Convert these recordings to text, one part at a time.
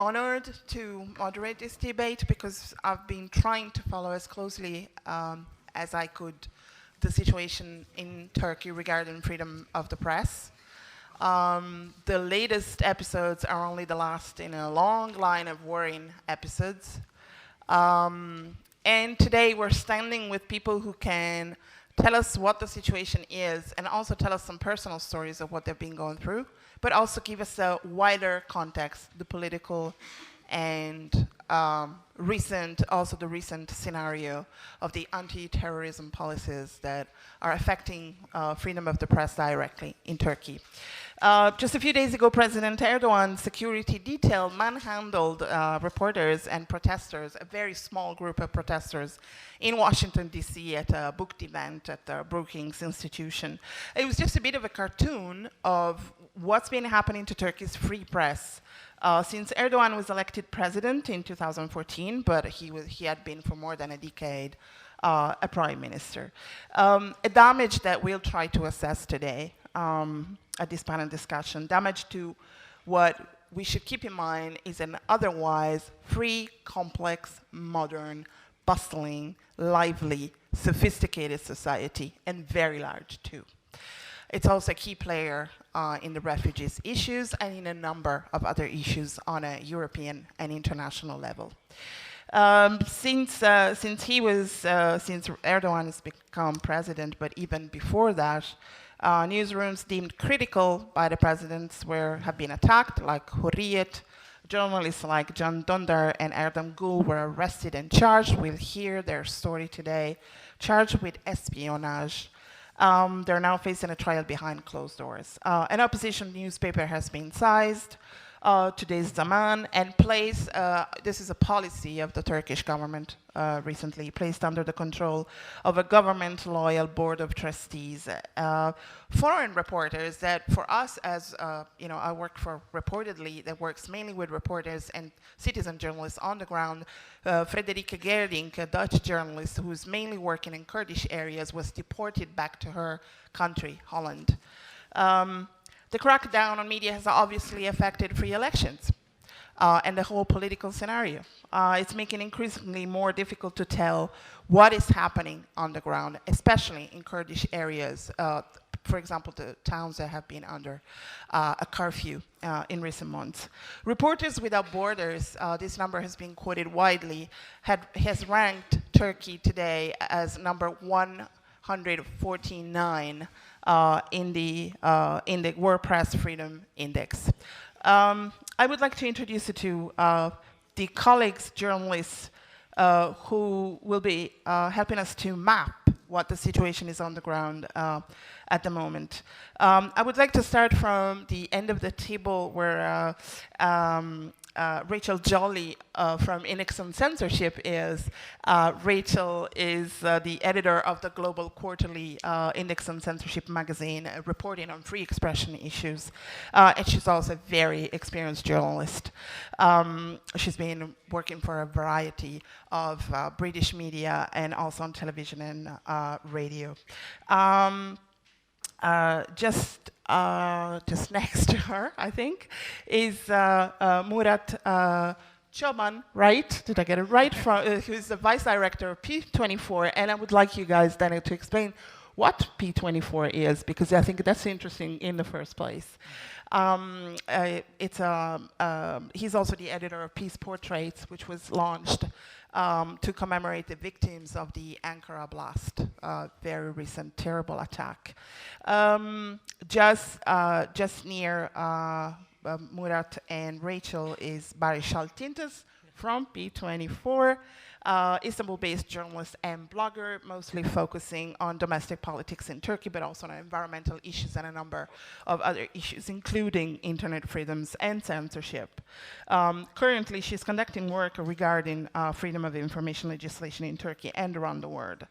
honored to moderate this debate because I've been trying to follow as closely as I could the situation in Turkey regarding freedom of the press. The latest episodes are only the last in a long line of worrying episodes. And today we're standing with people who can tell us what the situation is and also tell us some personal stories of what they've been going through, but also give us a wider context, the political and the recent scenario of the anti-terrorism policies that are affecting freedom of the press directly in Turkey. Just a few days ago, President Erdogan's security detail manhandled reporters and protesters, a very small group of protesters in Washington, D.C. at a book event at the Brookings Institution. It was just a bit of a cartoon of what's been happening to Turkey's free press since Erdogan was elected president in 2014, but he had been for more than a decade a prime minister. A damage that we'll try to assess today at this panel discussion, damage to what we should keep in mind is an otherwise free, complex, modern, bustling, lively, sophisticated society, and very large too. It's also a key player in the refugees issues and in a number of other issues on a European and international level. Since Erdogan has become president, but even before that, newsrooms deemed critical by the presidents have been attacked, like Cumhuriyet. Journalists like Can Dündar and Erdem Gül were arrested and charged. We'll hear their story today, charged with espionage. They're now facing a trial behind closed doors. An opposition newspaper has been seized, today's Zaman, and placed, this is a policy of the Turkish government recently, placed under the control of a government-loyal board of trustees. Foreign reporters that for us as, I work for Reportedly, that works mainly with reporters and citizen journalists on the ground. Frederike Gerdink, a Dutch journalist who's mainly working in Kurdish areas, was deported back to her country, Holland. The crackdown on media has obviously affected free elections and the whole political scenario. It's making it increasingly more difficult to tell what is happening on the ground, especially in Kurdish areas. For example, the towns that have been under a curfew in recent months. Reporters Without Borders, this number has been quoted widely, has ranked Turkey today as number 149 in the World Press Freedom Index. I would like to introduce you to the colleagues, journalists, who will be helping us to map what the situation is on the ground at the moment. I would like to start from the end of the table where Rachael Jolley from Index on Censorship is. Rachael is the editor of the global quarterly Index on Censorship magazine, reporting on free expression issues. And she's also a very experienced journalist. She's been working for a variety of British media and also on television and radio. Just next to her, I think, is Murat Coban, right? Did I get it right? Who's the vice director of P24, and I would like you guys then to explain what P24 is, because I think that's interesting in the first place. He's also the editor of Peace Portraits, which was launched to commemorate the victims of the Ankara blast, very recent terrible attack. Just near Murat and Rachael is Baris Altintas from P24, Istanbul-based journalist and blogger, mostly focusing on domestic politics in Turkey, but also on environmental issues and a number of other issues, including internet freedoms and censorship. Currently, she's conducting work regarding freedom of information legislation in Turkey and around the world.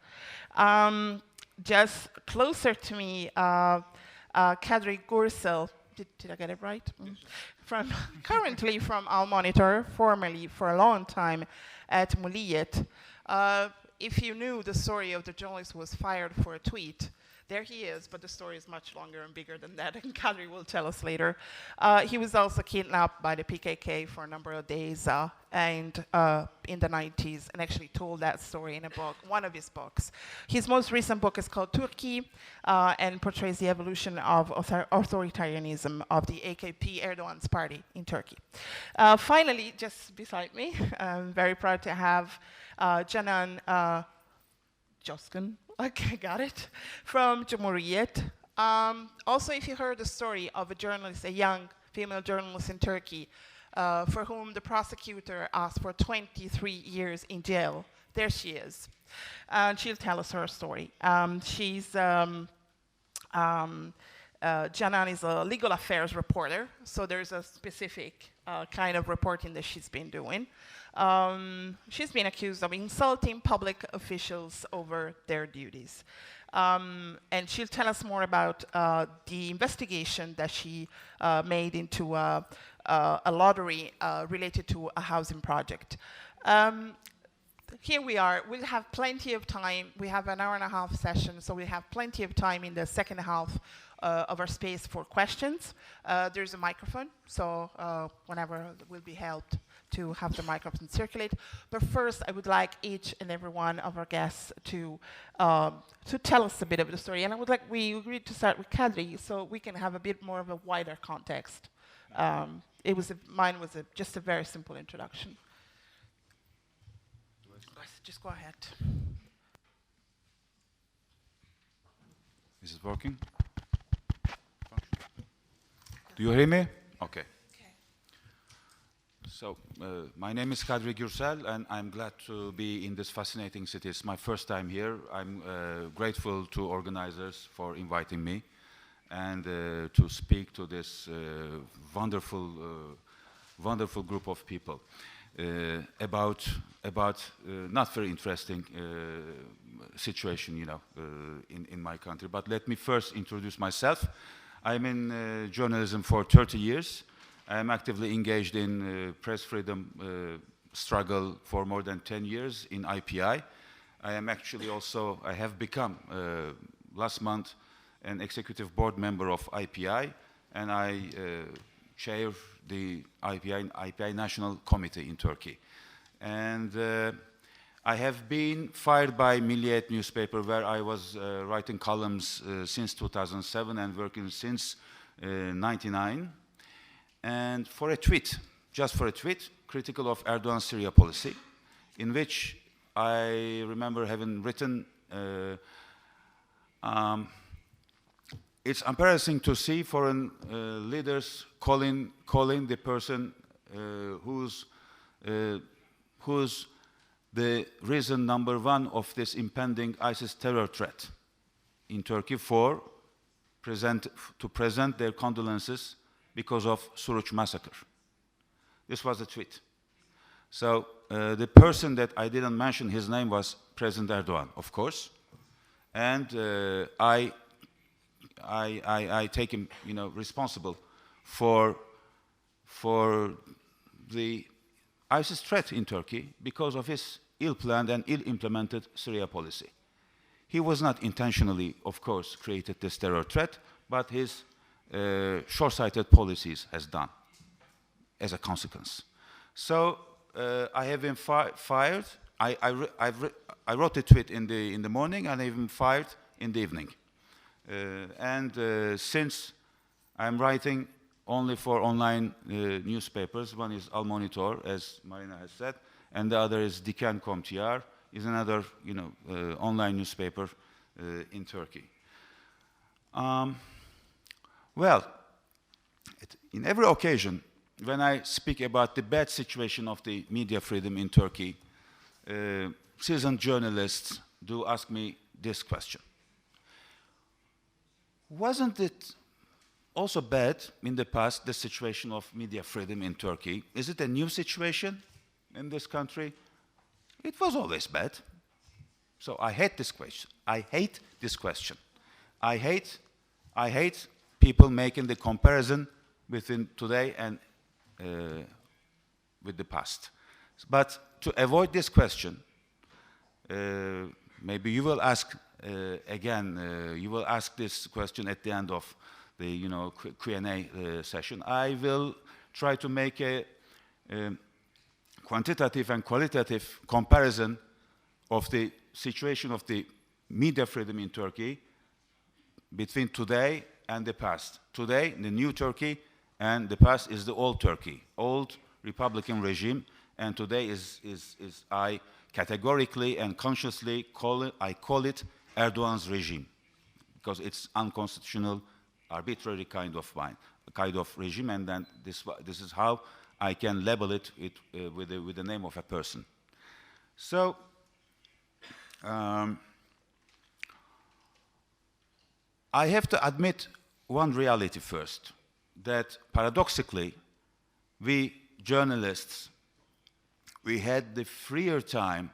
Just closer to me, Kadri Gursel, did I get it right? Currently from Al Monitor, formerly for a long time at Cumhuriyet. If you knew the story of the journalist who was fired for a tweet, There he is, but the story is much longer and bigger than that, and Kadri will tell us later. He was also kidnapped by the PKK for a number of days and in the 90s, and actually told that story in a book, one of his books. His most recent book is called Turkey and portrays the evolution of authoritarianism of the AKP, Erdogan's party in Turkey. Finally, just beside me, I'm very proud to have Canan Coskun. Okay, got it. From Cumhuriyet. Also, if you heard the story of a journalist, a young female journalist in Turkey, for whom the prosecutor asked for 23 years in jail, there she is. And she'll tell us her story. Canan is a legal affairs reporter, so there's a specific kind of reporting that she's been doing. She's been accused of insulting public officials over their duties. And she'll tell us more about the investigation that she made into a lottery related to a housing project. Here we are. We'll have plenty of time. We have an hour and a half session, so we have plenty of time in the second half of our space for questions. There's a microphone, so whenever we'll be helped to have the microphone circulate. But first, I would like each and every one of our guests to tell us a bit of the story. And I would like, we agreed to start with Kadri, so we can have a bit more of a wider context. Mine was just a very simple introduction. Just go ahead. Is it working? Do you hear me? Okay. So, my name is Kadri Gursel, and I'm glad to be in this fascinating city. It's my first time here. I'm grateful to organizers for inviting me and to speak to this wonderful group of people about not very interesting situation, you know, in my country. But let me first introduce myself. I'm in journalism for 30 years. I'm actively engaged in press freedom struggle for more than 10 years in IPI. I am actually also, I have become last month an executive board member of IPI, and I chair the IPI National Committee in Turkey. And I have been fired by Milliyet newspaper, where I was writing columns since 2007 and working since 99. And for a tweet, just for a tweet, critical of Erdogan's Syria policy, in which I remember having written, it's embarrassing to see foreign leaders calling the person who's the reason number one of this impending ISIS terror threat in Turkey to present their condolences because of Suruç massacre. This was the tweet. So the person that I didn't mention his name was President Erdogan, of course, and I take him, you know, responsible for the ISIS threat in Turkey because of his ill-planned and ill-implemented Syria policy. He was not intentionally, of course, created this terror threat, but his short-sighted policies has done as a consequence. So I have been fired. I wrote a tweet in the morning, and I've been fired in the evening. Since I'm writing only for online newspapers, one is Al Monitor, as Marina has said, and the other is Diken.com.tr, is another, you know, online newspaper in Turkey. Well, in every occasion, when I speak about the bad situation of the media freedom in Turkey, seasoned journalists do ask me this question. Wasn't it also bad in the past, the situation of media freedom in Turkey? Is it a new situation in this country? It was always bad. So I hate this question. I hate this question. I hate people making the comparison between today and with the past. But to avoid this question, maybe you will ask again, you will ask this question at the end of the Q&A session. I will try to make a quantitative and qualitative comparison of the situation of the media freedom in Turkey between today and the past. Today, the new Turkey, and the past is the old Turkey, old Republican regime, and today I categorically and consciously call it Erdogan's regime, because it's unconstitutional, arbitrary kind of regime, and then this is how I can label it with the name of a person. So, I have to admit one reality first, that paradoxically, we journalists, we had the freer time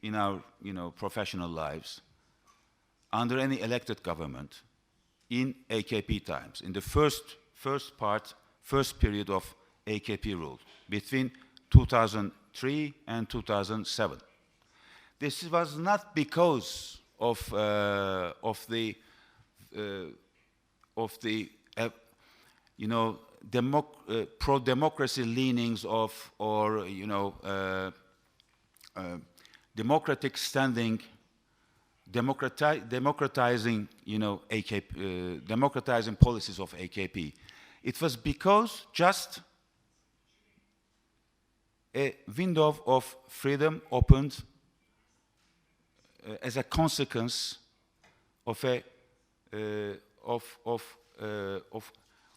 in our professional lives under any elected government in AKP times, in the first period of AKP rule between 2003 and 2007. This was not because of the pro-democracy leanings or democratic standing, democratizing AKP, democratizing policies of AKP. It was because just a window of freedom opened as a consequence of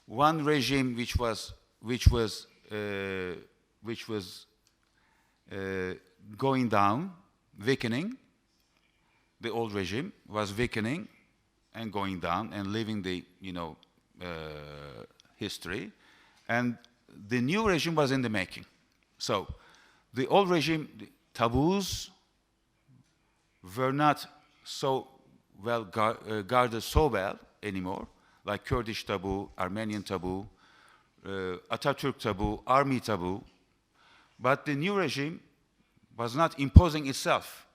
one regime which was going down, weakening. The old regime was weakening and going down and leaving the history, and the new regime was in the making. So the old regime, the taboos were not so well guarded so well anymore, like Kurdish taboo, Armenian taboo, Atatürk taboo, army taboo. But the new regime was not imposing itself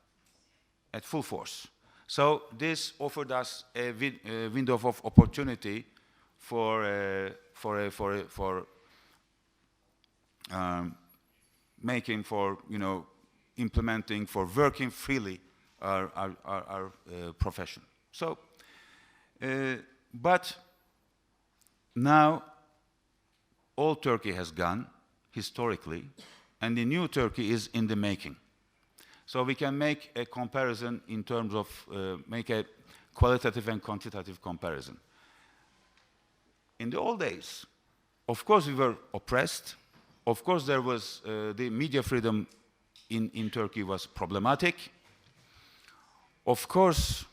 at full force. So this offered us a window of opportunity for making, for implementing, for working freely our profession. So, but now old Turkey has gone historically, and the new Turkey is in the making. So we can make a comparison in terms of, make a qualitative and quantitative comparison. In the old days, of course we were oppressed. Of course there was, the media freedom in Turkey was problematic. Of course,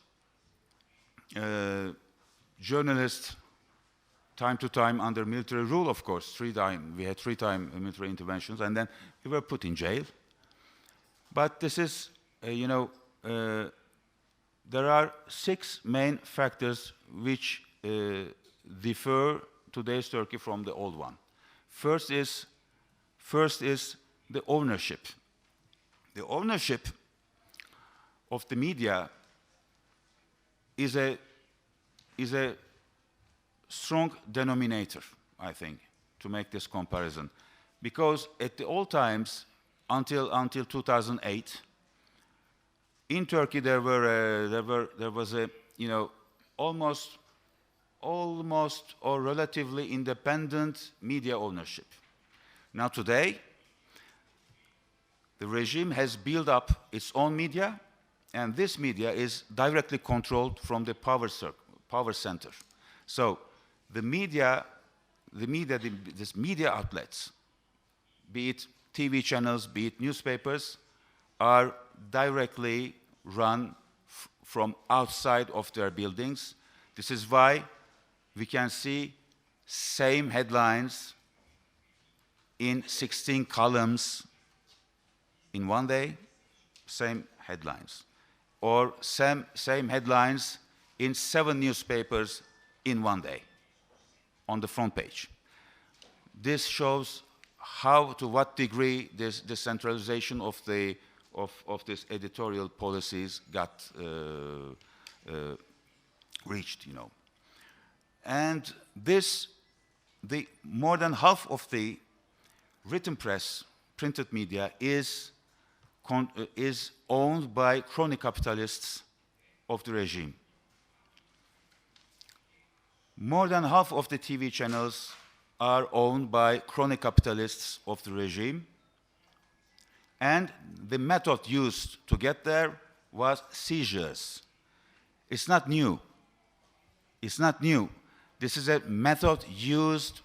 journalists, time to time under military rule, of course, we had 3 times military interventions, and then we were put in jail. But this is, there are 6 main factors which differ today's Turkey from the old one. First is the ownership. The ownership of the media is a strong denominator, I think, to make this comparison, because at the old times, until 2008, in Turkey there was a almost or relatively independent media ownership. Now today, the regime has built up its own media, and this media is directly controlled from the power center. So these media outlets, be it TV channels, be it newspapers, are directly run from outside of their buildings. This is why we can see same headlines in 16 columns in one day, same headlines. Or same headlines in 7 newspapers in one day on the front page. This shows how, to what degree, this decentralization of the of this editorial policies got reached, you know. And this, more than half of the written press, printed media, is owned by crony capitalists of the regime. More than half of the TV channels are owned by crony capitalists of the regime. And the method used to get there was seizures. It's not new. It's not new. This is a method used,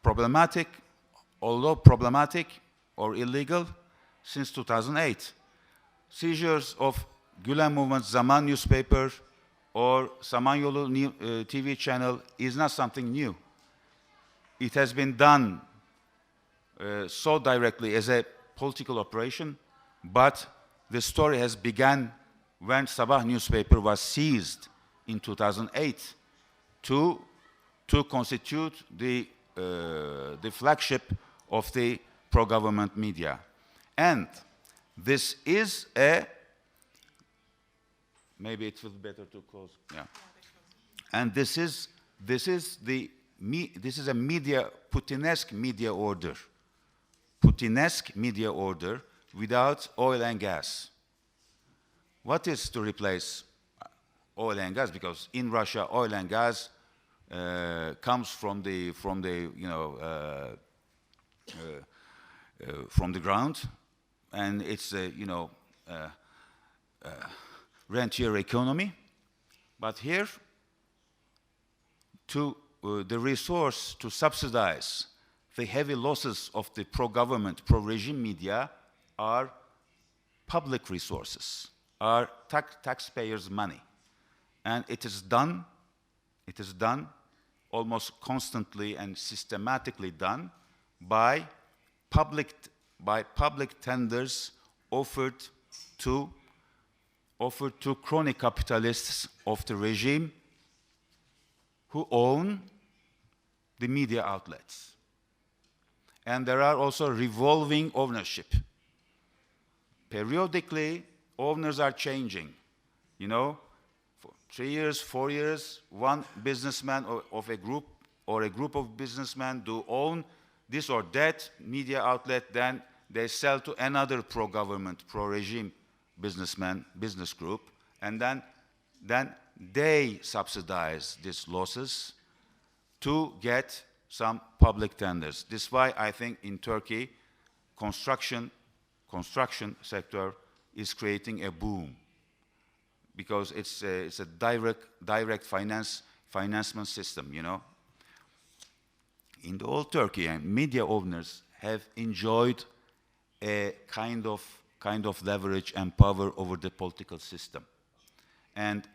problematic, although problematic or illegal, since 2008. Seizures of Gülen Movement Zaman newspaper or Samanyolu TV channel is not something new. It has been done so directly as a political operation, but the story has begun when Sabah newspaper was seized in 2008 to constitute the flagship of the pro-government media. And this is a, maybe it will be better to close, yeah. And this is a media, Putinesque media order. Putinesque media order without oil and gas. What is to replace oil and gas? Because in Russia, oil and gas comes from the ground, and it's rentier economy. But here, the resource to subsidize the heavy losses of the pro-government, pro-regime media are public resources, are taxpayers' money. And it is done almost constantly and systematically done by public tenders offered to crony capitalists of the regime who own the media outlets. And there are also revolving ownership. Periodically, owners are changing. You know, for 3 years, 4 years, one businessman of a group or a group of businessmen do own this or that media outlet, then they sell to another pro-government, pro-regime business group, and then they subsidize these losses to get some public tenders. This is why I think in Turkey, construction sector is creating a boom, because it's a direct financement system, you know. In the old Turkey, media owners have enjoyed a kind of leverage and power over the political system, and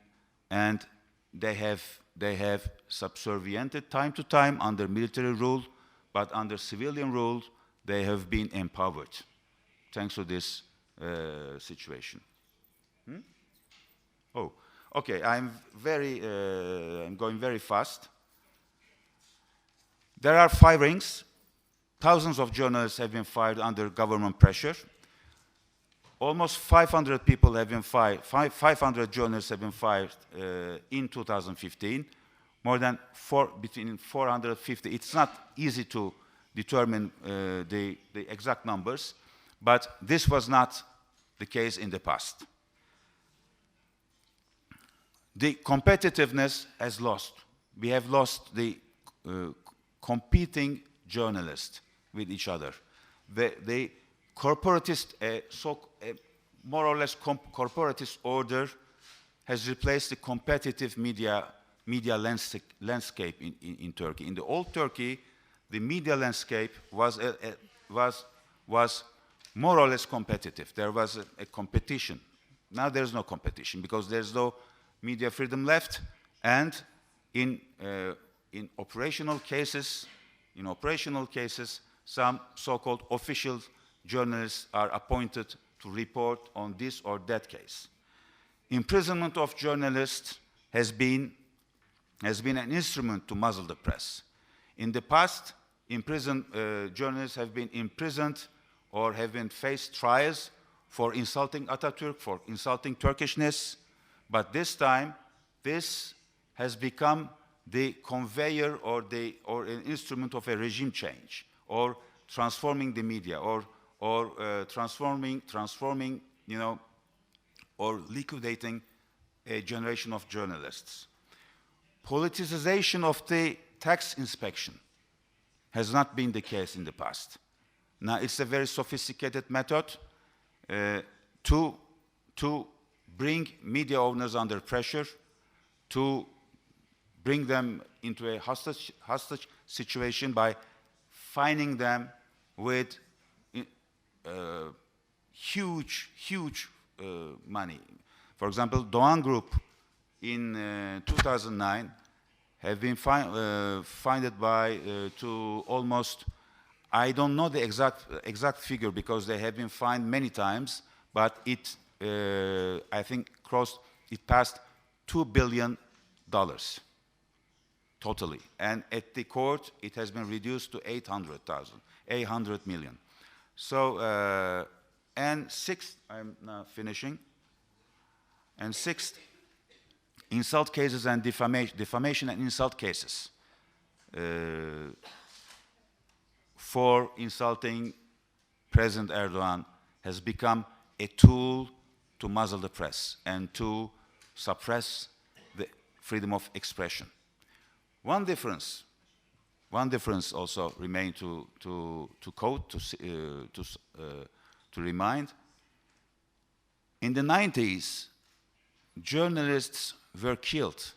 they have subserviented time to time under military rule, but under civilian rule, they have been empowered, thanks to this situation. Oh, okay, I'm going very fast. There are firings. Thousands of journalists have been fired under government pressure. Almost 500 people have been fired, 500 journalists have been fired in 2015, between 450. It's not easy to determine the exact numbers, but this was not the case in the past. The competitiveness has lost. We have lost the competing journalists with each other. The corporatist, more or less corporatist order has replaced the competitive media landscape in Turkey. In the old Turkey, the media landscape was more or less competitive. There was a competition. Now there's no competition because there's no media freedom left, and in operational cases, some so-called official journalists are appointed to report on this or that case. Imprisonment of journalists has been an instrument to muzzle the press. In the past, journalists have been imprisoned or have been faced trials for insulting Atatürk, for insulting Turkishness, but this time, this has become the conveyor or an instrument of a regime change, or transforming the media, or transforming, you know, or liquidating a generation of journalists. Politicization of the tax inspection has not been the case in the past. Now it's a very sophisticated method to bring media owners under pressure, to bring them into a hostage situation by fining them with huge money. For example, Doğan Group in 2009 have been fined by to almost, I don't know the exact figure because they have been fined many times, but it I think it passed $2 billion totally, and at the court it has been reduced to 800 million. So and sixth, I'm now finishing. And sixth, insult cases and defamation and insult cases for insulting President Erdogan has become a tool to muzzle the press and to suppress the freedom of expression. One difference also remains to quote, to remind. In the 90s, journalists were killed.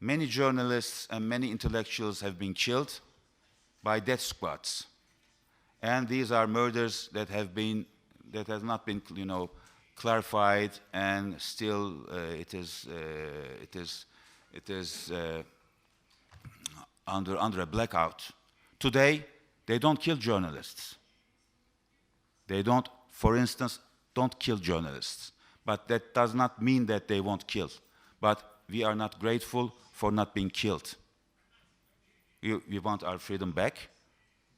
Many journalists and many intellectuals have been killed by death squads, and these are murders that have not been, you know, clarified, and still it is under a blackout. Today, they don't kill journalists. They don't, for instance, kill journalists. But that does not mean that they won't kill. But we are not grateful for not being killed. We want our freedom back,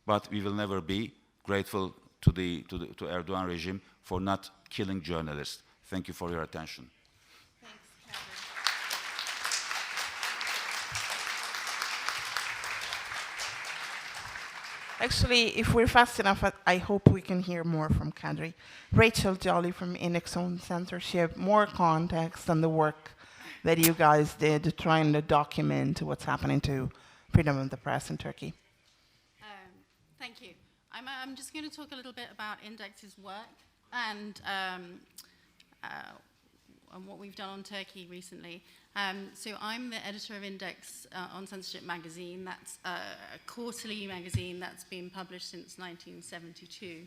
but we will never be grateful to Erdogan regime for not killing journalists. Thank you for your attention. Thanks, Kadri. Actually, if we're fast enough, I hope we can hear more from Kadri. Rachael, Jolley from Index on Censorship, more context on the work that you guys did trying to document what's happening to freedom of the press in Turkey. Thank you. I'm just going to talk a little bit about Index's work and what we've done on Turkey recently. So I'm the editor of Index on Censorship magazine. That's a quarterly magazine that's been published since 1972.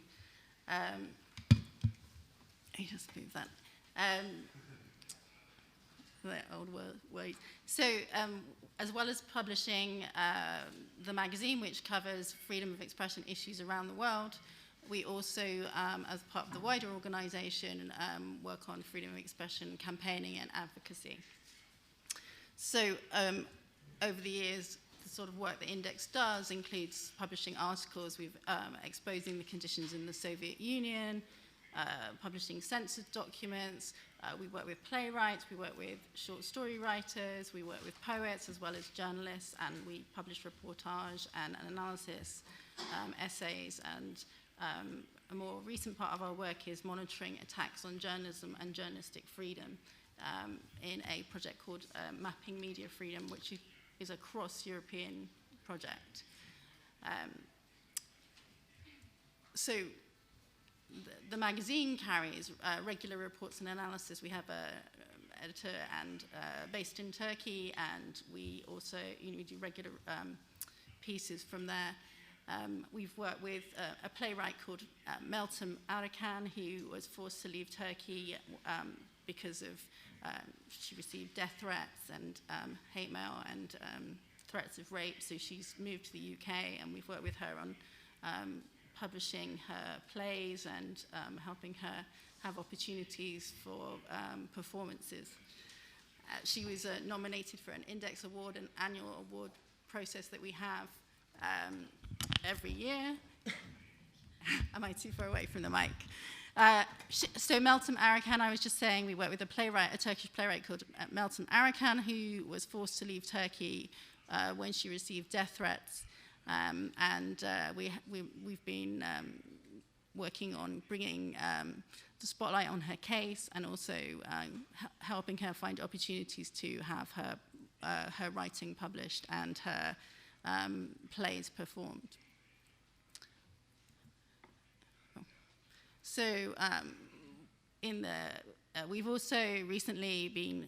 I just moved that. The old words. So as well as publishing the magazine, which covers freedom of expression issues around the world, we also, as part of the wider organization, work on freedom of expression campaigning and advocacy. So over the years, the sort of work that Index does includes publishing articles, exposing the conditions in the Soviet Union, publishing censored documents. We work with playwrights, we work with short story writers, we work with poets as well as journalists, and we publish reportage and analysis, essays, and a more recent part of our work is monitoring attacks on journalism and journalistic freedom in a project called Mapping Media Freedom, which is a cross-European project. So the magazine carries regular reports and analysis. We have an editor and based in Turkey, and we also we do regular pieces from there. We've worked with a playwright called Meltem Arakan, who was forced to leave Turkey because of she received death threats and hate mail and threats of rape. So she's moved to the UK, and we've worked with her on publishing her plays and helping her have opportunities for performances. She was nominated for an Index Award, an annual award process that we have every year. Am I too far away from the mic? So Meltem Arakan, I was just saying, we work with a Turkish playwright called Meltem Arakan, who was forced to leave Turkey when she received death threats. We've been working on bringing the spotlight on her case, and also helping her find opportunities to have her writing published and her plays performed. So we've also recently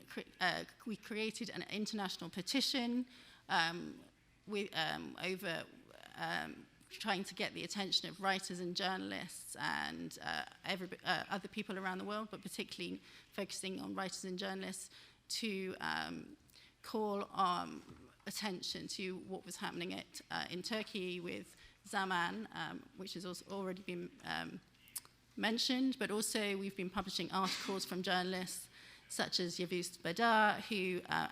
we created an international petition over trying to get the attention of writers and journalists and other people around the world, but particularly focusing on writers and journalists, to call attention to what was happening in Turkey with Zaman, which has also already been mentioned, but also we've been publishing articles from journalists such as Yavuz Badar,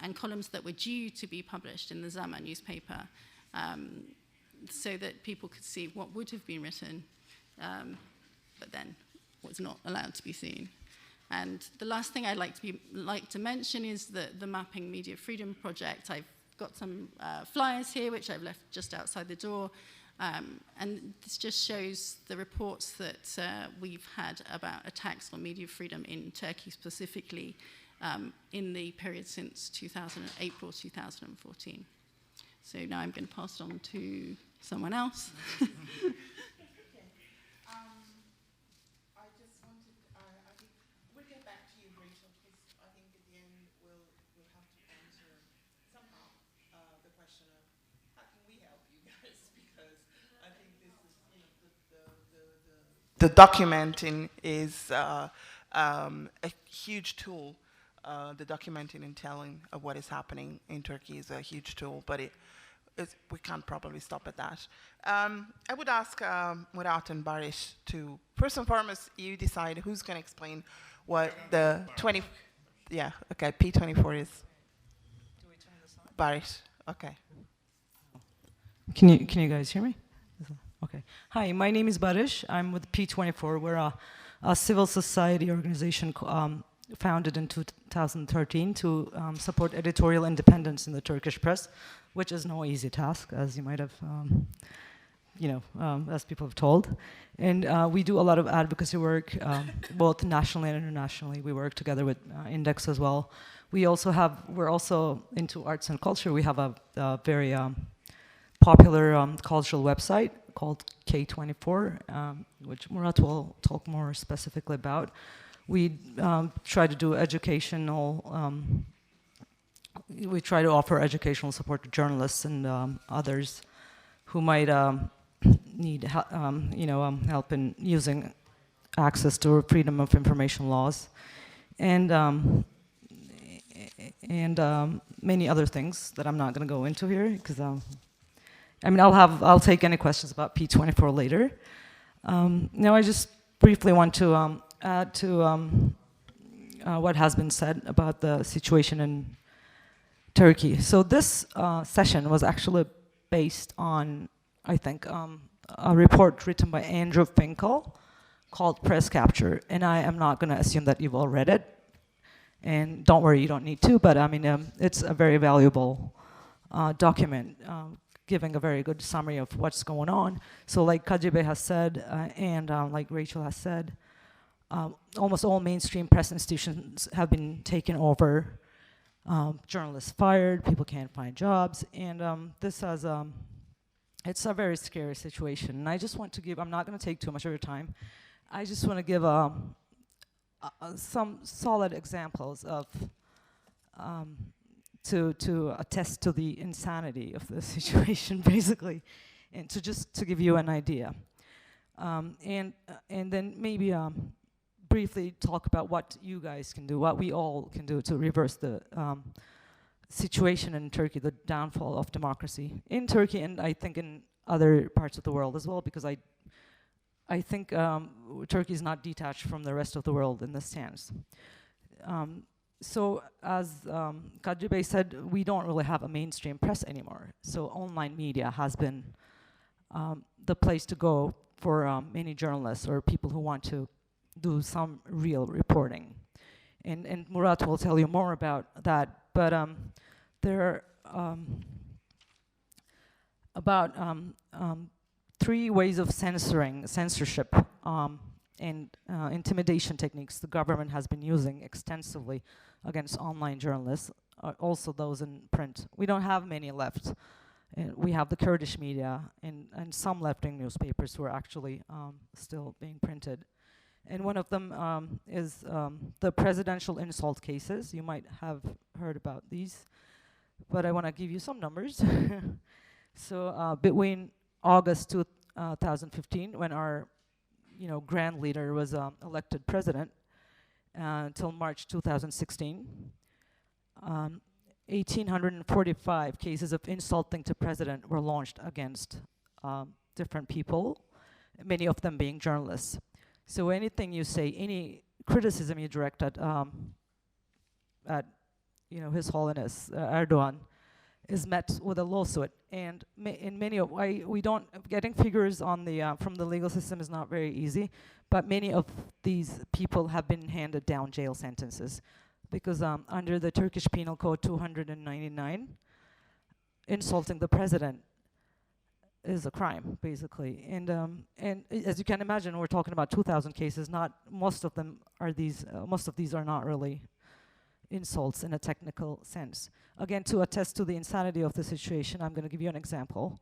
and columns that were due to be published in the Zaman newspaper, so that people could see what would have been written, but then was not allowed to be seen. And the last thing I'd like to mention is the Mapping Media Freedom Project. I've got some flyers here, which I've left just outside the door. And this just shows the reports that we've had about attacks on media freedom in Turkey specifically in the period since April 2014. So now I'm going to pass it on to someone else. I just wanted, I think we'll get back to you, Rachael, because I think at the end we'll have to answer somehow the question of how can we help you guys, because I think this is, the documenting is a huge tool. The documenting and telling of what is happening in Turkey is a huge tool, but we can't probably stop at that. I would ask Murat and Baris to, first and foremost, you decide who's going to explain what the P24 is. Do we turn this on? Baris, okay. Can you guys hear me? Okay. Hi, my name is Baris. I'm with P24. We're a civil society organization founded in 2013 to support editorial independence in the Turkish press, which is no easy task, as you might have, as people have told. And we do a lot of advocacy work, both nationally and internationally. We work together with Index as well. We're also into arts and culture. We have a very popular cultural website called K24, which Murat will talk more specifically about. We try to do we try to offer educational support to journalists and others who might need help in using access to freedom of information laws, and many other things that I'm not going to go into here, because I'll take any questions about P24 later. Now I just briefly want to add to what has been said about the situation in Turkey. So this session was actually based on, I think, a report written by Andrew Finkel called Press Capture, and I am not going to assume that you've all read it. And don't worry, you don't need to, but it's a very valuable document giving a very good summary of what's going on. So like Kadri has said, and like Rachael has said, almost all mainstream press institutions have been taken over, journalists fired, people can't find jobs, and it's a very scary situation. And I just want to give, I'm not going to take too much of your time, I just want to give some solid examples of to attest to the insanity of the situation, basically, and to give you an idea, and then maybe briefly talk about what you guys can do, what we all can do to reverse the situation in Turkey, the downfall of democracy in Turkey, and I think in other parts of the world as well, because I think Turkey is not detached from the rest of the world in this sense. So as Kadri said, we don't really have a mainstream press anymore. So online media has been the place to go for many journalists or people who want to do some real reporting. And Murat will tell you more about that. But there are about 3 ways of censorship and intimidation techniques the government has been using extensively against online journalists, also those in print. We don't have many left. We have the Kurdish media and some left-wing newspapers who are actually still being printed. And one of them is the presidential insult cases. You might have heard about these, but I want to give you some numbers. So between August 2015, when our grand leader was elected president, until March 2016, 1,845 cases of insulting to president were launched against different people, many of them being journalists. So anything you say, any criticism you direct at His Holiness Erdogan, is met with a lawsuit. And in many of we don't getting figures on the from the legal system is not very easy, but many of these people have been handed down jail sentences because under the Turkish Penal Code 299, insulting the president is a crime, basically. And as you can imagine, we're talking about 2,000 cases. Not most of them are these. Most of these are not really insults in a technical sense. Again, to attest to the insanity of the situation, I'm going to give you an example.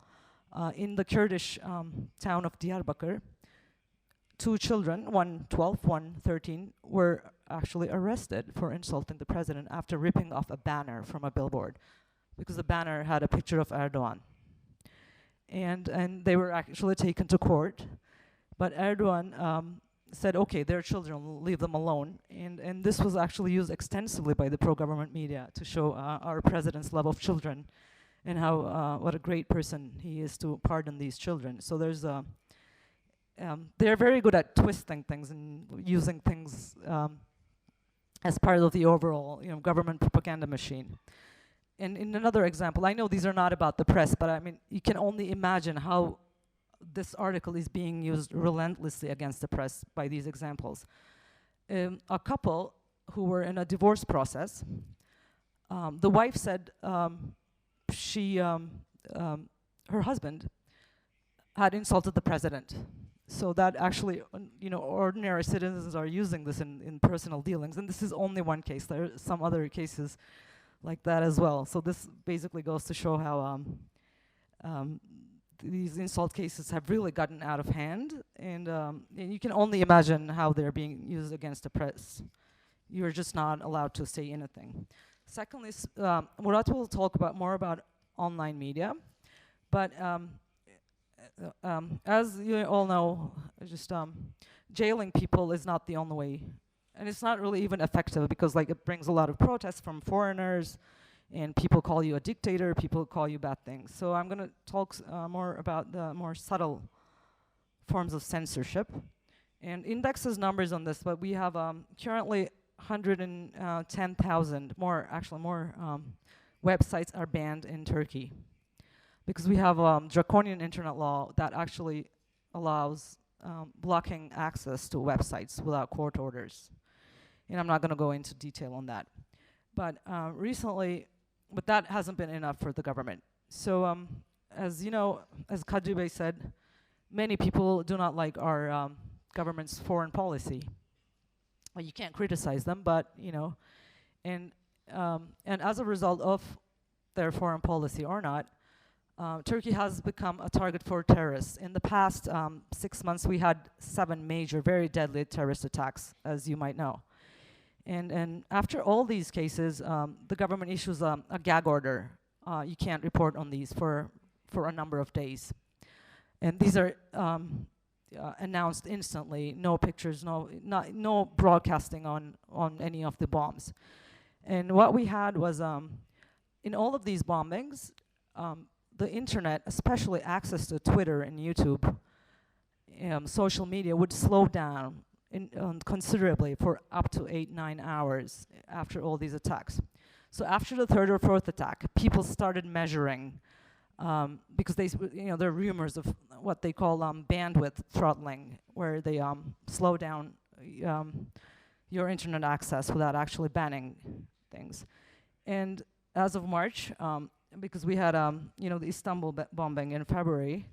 In the Kurdish town of Diyarbakir, 2 children, one 12, one 13, were actually arrested for insulting the president after ripping off a banner from a billboard, because the banner had a picture of Erdogan. And they were actually taken to court, but Erdogan said, okay, they're children, we'll leave them alone. And this was actually used extensively by the pro-government media to show our president's love of children and how what a great person he is to pardon these children. So there's they're very good at twisting things and using things as part of the overall government propaganda machine. And in another example, I know these are not about the press, but I mean, you can only imagine how this article is being used relentlessly against the press by these examples. A couple who were in a divorce process, the wife said her husband had insulted the president. So that actually, ordinary citizens are using this in personal dealings, and this is only one case. There are some other cases like that as well. So this basically goes to show how these insult cases have really gotten out of hand, and you can only imagine how they're being used against the press. You're just not allowed to say anything. Secondly, Murat will talk more about online media, but as you all know, just jailing people is not the only way, and it's not really even effective because it brings a lot of protests from foreigners. And people call you a dictator, people call you bad things. So I'm going to talk more about the more subtle forms of censorship. And indexes numbers on this, but we have currently 110,000 more websites are banned in Turkey. Because we have draconian internet law that actually allows blocking access to websites without court orders. And I'm not going to go into detail on that. But recently, but that hasn't been enough for the government. So as you know, as Kadri said, many people do not like our government's foreign policy. Well, you can't criticize them, but and as a result of their foreign policy or not, Turkey has become a target for terrorists. In the past 6 months, we had 7 major, very deadly terrorist attacks, as you might know. And after all these cases, the government issues a gag order. You can't report on these for a number of days. And these are announced instantly, no pictures, no broadcasting on any of the bombs. And what we had was, in all of these bombings, the internet, especially access to Twitter and YouTube, social media would slow down considerably for up to 8-9 hours after all these attacks. So after the 3rd or 4th attack, people started measuring because there are rumors of what they call bandwidth throttling, where they slow down your internet access without actually banning things. And as of March, because we had the Istanbul bombing in February,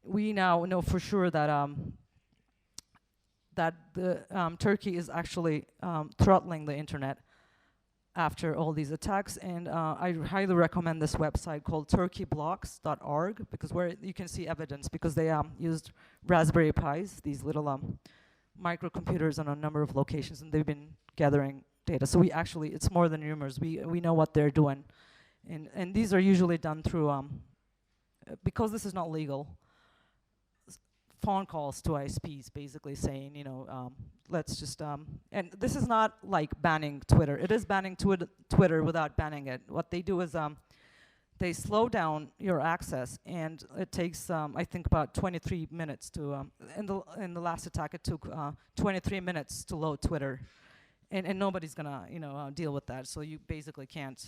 we now know for sure that Turkey is actually throttling the internet after all these attacks. And I highly recommend this website called turkeyblocks.org, because where you can see evidence, because they used Raspberry Pis, these little microcomputers on a number of locations, and they've been gathering data. So it's more than rumors. We know what they're doing. And these are usually done through, because this is not legal, phone calls to ISPs basically saying, let's just, and this is not like banning Twitter. It is banning Twitter without banning it. What they do is they slow down your access, and it takes, I think, about 23 minutes to, in the last attack, it took 23 minutes to load Twitter. And nobody's gonna, deal with that. So you basically can't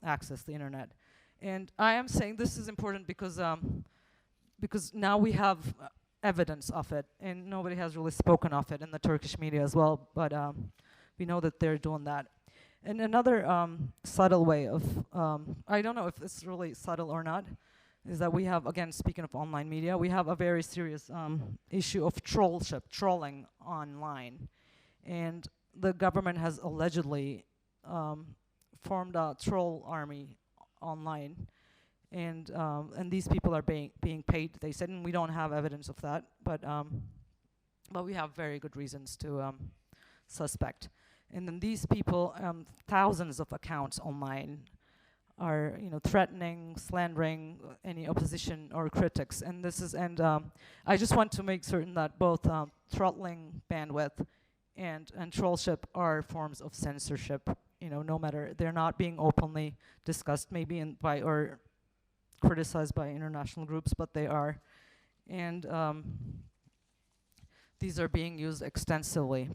access the internet. And I am saying this is important because now we have evidence of it, and nobody has really spoken of it in the Turkish media as well, but we know that they're doing that. And another subtle way of, I don't know if it's really subtle or not, is that we have, again, speaking of online media, we have a very serious issue of trolling online. And the government has allegedly formed a troll army online. And these people are being paid, they said, and we don't have evidence of that, but we have very good reasons to suspect. And then these people, thousands of accounts online, are threatening, slandering any opposition or critics. And I just want to make certain that both throttling bandwidth and trollship are forms of censorship. No matter, they're not being openly discussed, maybe or criticized by international groups, but they are. And these are being used extensively.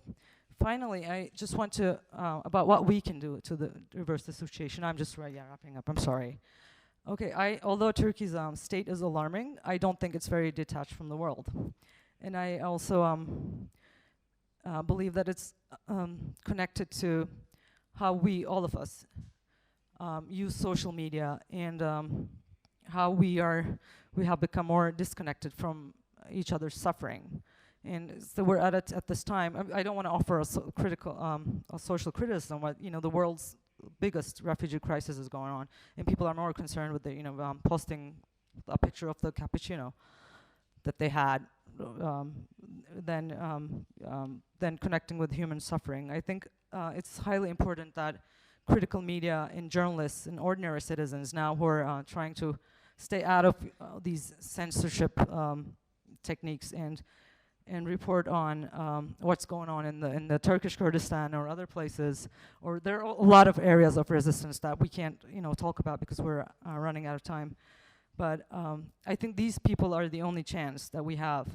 Finally, I just want to, about what we can do to reverse the situation. I'm just wrapping up, I'm sorry. Okay, although Turkey's state is alarming, I don't think it's very detached from the world. And I also believe that it's connected to how all of us, use social media, and how we have become more disconnected from each other's suffering. And so we're at this time. I don't want to offer a social criticism, but the world's biggest refugee crisis is going on, and people are more concerned with the posting a picture of the cappuccino that they had than connecting with human suffering. I think it's highly important that critical media and journalists and ordinary citizens now who are trying to stay out of these censorship techniques and report on what's going on in the Turkish Kurdistan or other places, or there are a lot of areas of resistance that we can't talk about because we're running out of time. But I think these people are the only chance that we have,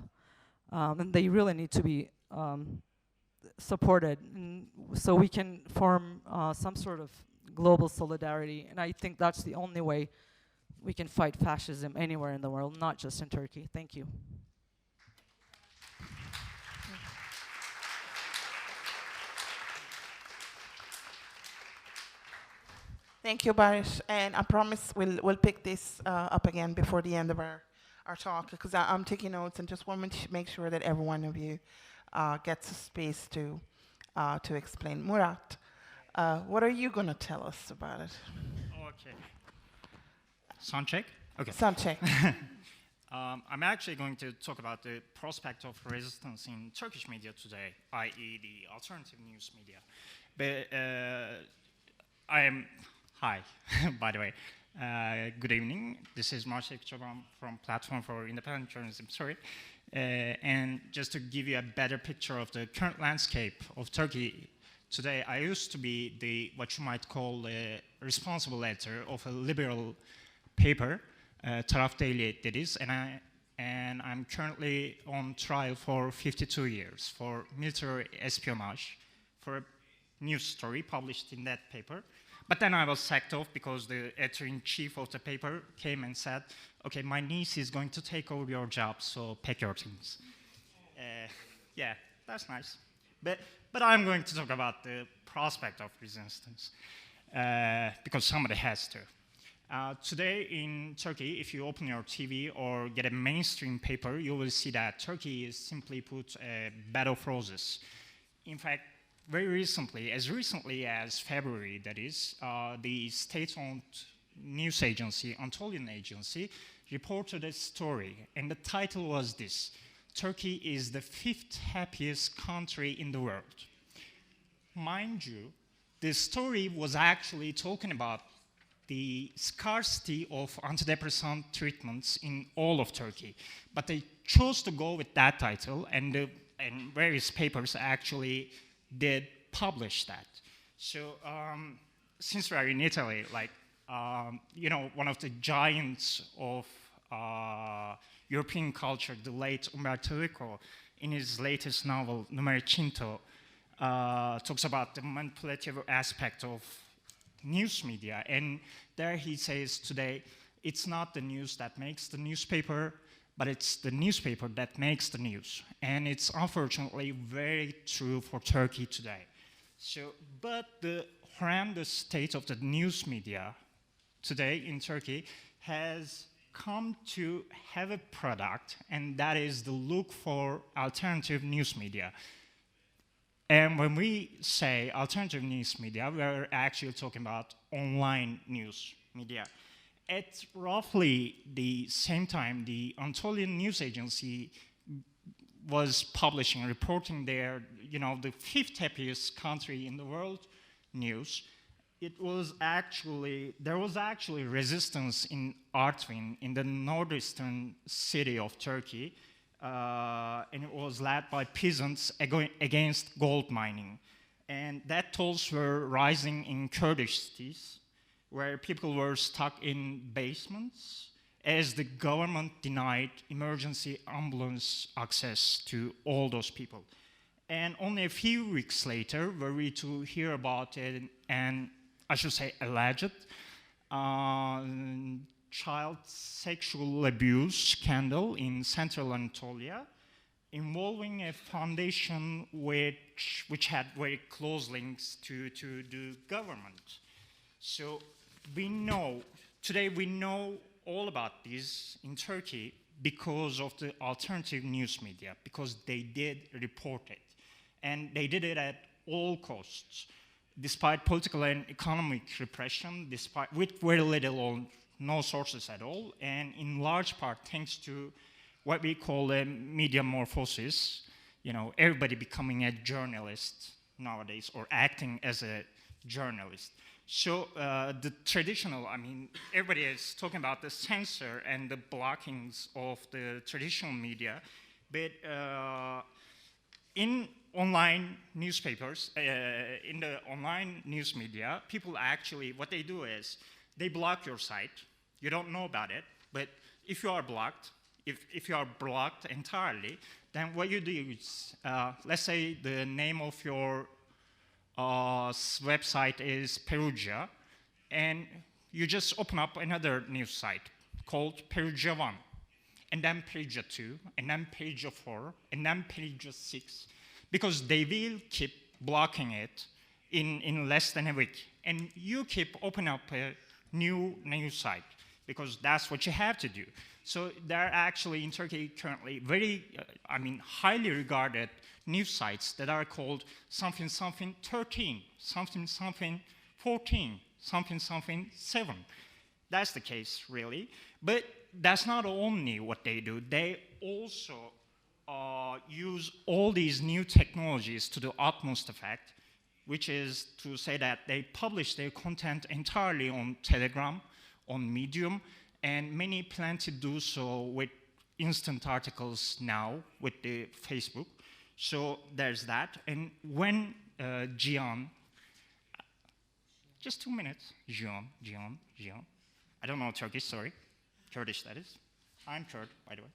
and they really need to be supported, so we can form some sort of global solidarity. And I think that's the only way we can fight fascism anywhere in the world, not just in Turkey. Thank you. Thank you, Baris. And I promise we'll pick this up again before the end of our talk, because I'm taking notes and just want to make sure that every one of you gets a space to explain. Murat, what are you going to tell us about it? Okay. Sound check? Okay. Sound check. I'm actually going to talk about the prospect of resistance in Turkish media today, i.e. the alternative news media. But hi, by the way. Good evening. This is Coban from Platform for Independent Journalism, and just to give you a better picture of the current landscape of Turkey today, I used to be what you might call the responsible editor of a liberal paper, Taraf Daily, that is, and I'm currently on trial for 52 years for military espionage for a news story published in that paper. But then I was sacked off because the editor-in-chief of the paper came and said, okay, my niece is going to take over your job, so pack your things. Yeah, that's nice. But I'm going to talk about the prospect of resistance, because somebody has to. Today in Turkey, if you open your TV or get a mainstream paper, you will see that Turkey is simply put a bed of roses. In fact, very recently as February, that is, the state-owned news agency, Anatolian Agency, reported a story, and the title was this: Turkey is the 5th happiest country in the world. Mind you, the story was actually talking about the scarcity of antidepressant treatments in all of Turkey. But they chose to go with that title, and various papers actually did publish that. So since we are in Italy, like, one of the giants of European culture, the late Umberto Eco, in his latest novel, Numero Cinto, talks about the manipulative aspect of news media. And there he says today, it's not the news that makes the newspaper, but it's the newspaper that makes the news. And it's unfortunately very true for Turkey today. So, but the horrendous state of the news media today in Turkey has come to have a product, and that is the look for alternative news media. And when we say alternative news media, we're actually talking about online news media. At roughly the same time, the Anatolian News Agency was publishing, reporting their, the 5th happiest country in the world news. There was actually resistance in Artvin, in the northeastern city of Turkey, and it was led by peasants against gold mining. And that tolls were rising in Kurdish cities, where people were stuck in basements, as the government denied emergency ambulance access to all those people. And only a few weeks later were we to hear about an I should say alleged child sexual abuse scandal in central Anatolia, involving a foundation which had very close links to the government. So today we know all about this in Turkey because of the alternative news media, because they did report it. And they did it at all costs, despite political and economic repression, with very little or no sources at all, and in large part thanks to what we call a media morphosis, everybody becoming a journalist nowadays, or acting as a journalist. So the traditional, everybody is talking about the censor and the blockings of the traditional media, but in online newspapers, in the online news media, people actually, what they do is, they block your site. You don't know about it, but if you are blocked, if you are blocked entirely, then what you do is, let's say the name of your website is Perugia, and you just open up another news site called Perugia 1, and then Perugia 2, and then Perugia 4, and then Perugia 6, because they will keep blocking it in less than a week. And you keep opening up a new news site, because that's what you have to do. So there are actually in Turkey currently very, highly regarded news sites that are called something something 13, something something 14, something something 7. That's the case, really. But that's not only what they do. They also use all these new technologies to the utmost effect, which is to say that they publish their content entirely on Telegram, on Medium, and many plan to do so with instant articles now with the Facebook. So there's that. And when Jian, just 2 minutes, Jian, I don't know Turkish, sorry, Kurdish that is. I'm Kurd, by the way.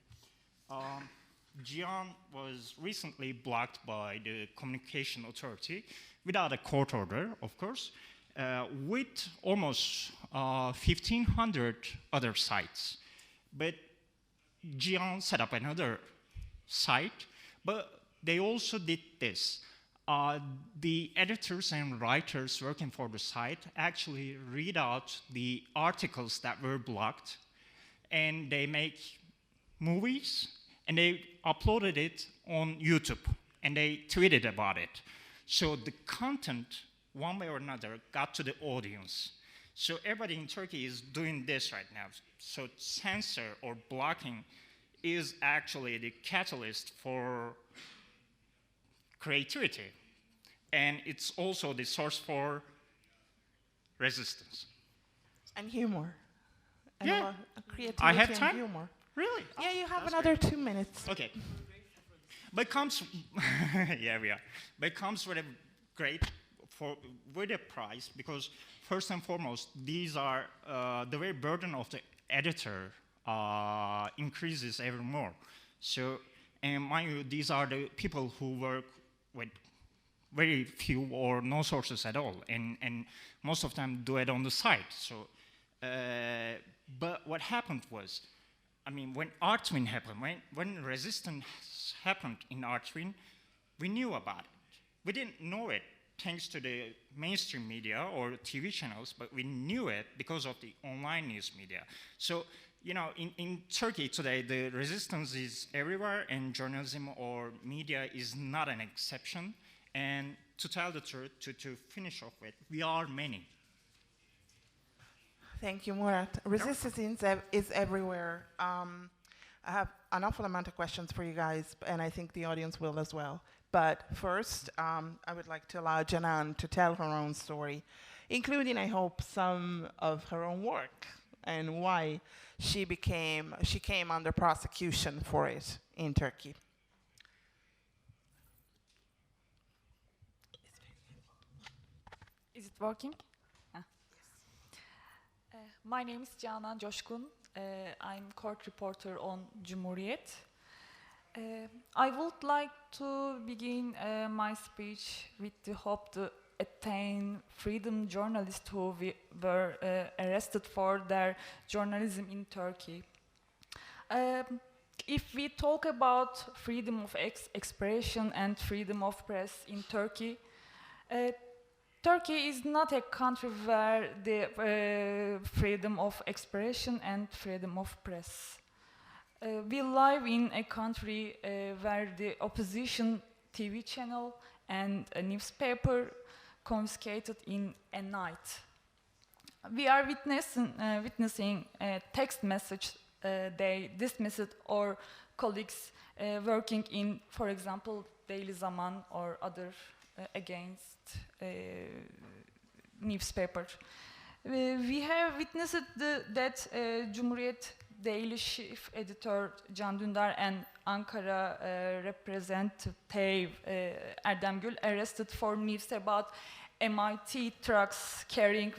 Jian was recently blocked by the communication authority without a court order, of course, with almost 1,500 other sites. But Jian set up another site, but they also did this. the editors and writers working for the site actually read out the articles that were blocked, and they make movies, and they uploaded it on YouTube, and they tweeted about it. So the content, one way or another, got to the audience. So everybody in Turkey is doing this right now. So censor or blocking is actually the catalyst for creativity. And it's also the source for resistance. And humor. And Yeah. Creativity I have and time? humor. Really? Yeah, you have That's another great. 2 minutes. Okay. But it comes, yeah, we are. But it comes with a with a price, because first and foremost, these are the very burden of the editor increases ever more. So, and mind you, these are the people who work with very few or no sources at all, and most of them do it on the side. So, but what happened was, I mean, when Artwin happened, when resistance happened in Artwin, we knew about it. We didn't know it thanks to the mainstream media or TV channels, but we knew it because of the online news media. So, you know, in Turkey today, the resistance is everywhere, and journalism or media is not an exception. And to tell the truth, to finish off with, we are many. Thank you, Murat. Resistance is everywhere. I have an awful amount of questions for you guys, and I think the audience will as well. But first, I would like to allow Canan to tell her own story, including, I hope, some of her own work and why she came under prosecution for it in Turkey. Is it working? My name is Canan Coskun. I'm court reporter on Cumhuriyet. I would like to begin my speech with the hope to attain freedom journalists who were arrested for their journalism in Turkey. If we talk about freedom of expression and freedom of press in Turkey, Turkey is not a country where the freedom of expression and freedom of press. We live in a country where the opposition TV channel and a newspaper confiscated in a night. We are witnessing a text message they dismissed, or colleagues working in, for example, Daily Zaman or other against newspaper. We have witnessed that Cumhuriyet Daily Chief Editor Can Dündar and Ankara Representative Erdem Gül arrested for news about MIT trucks carrying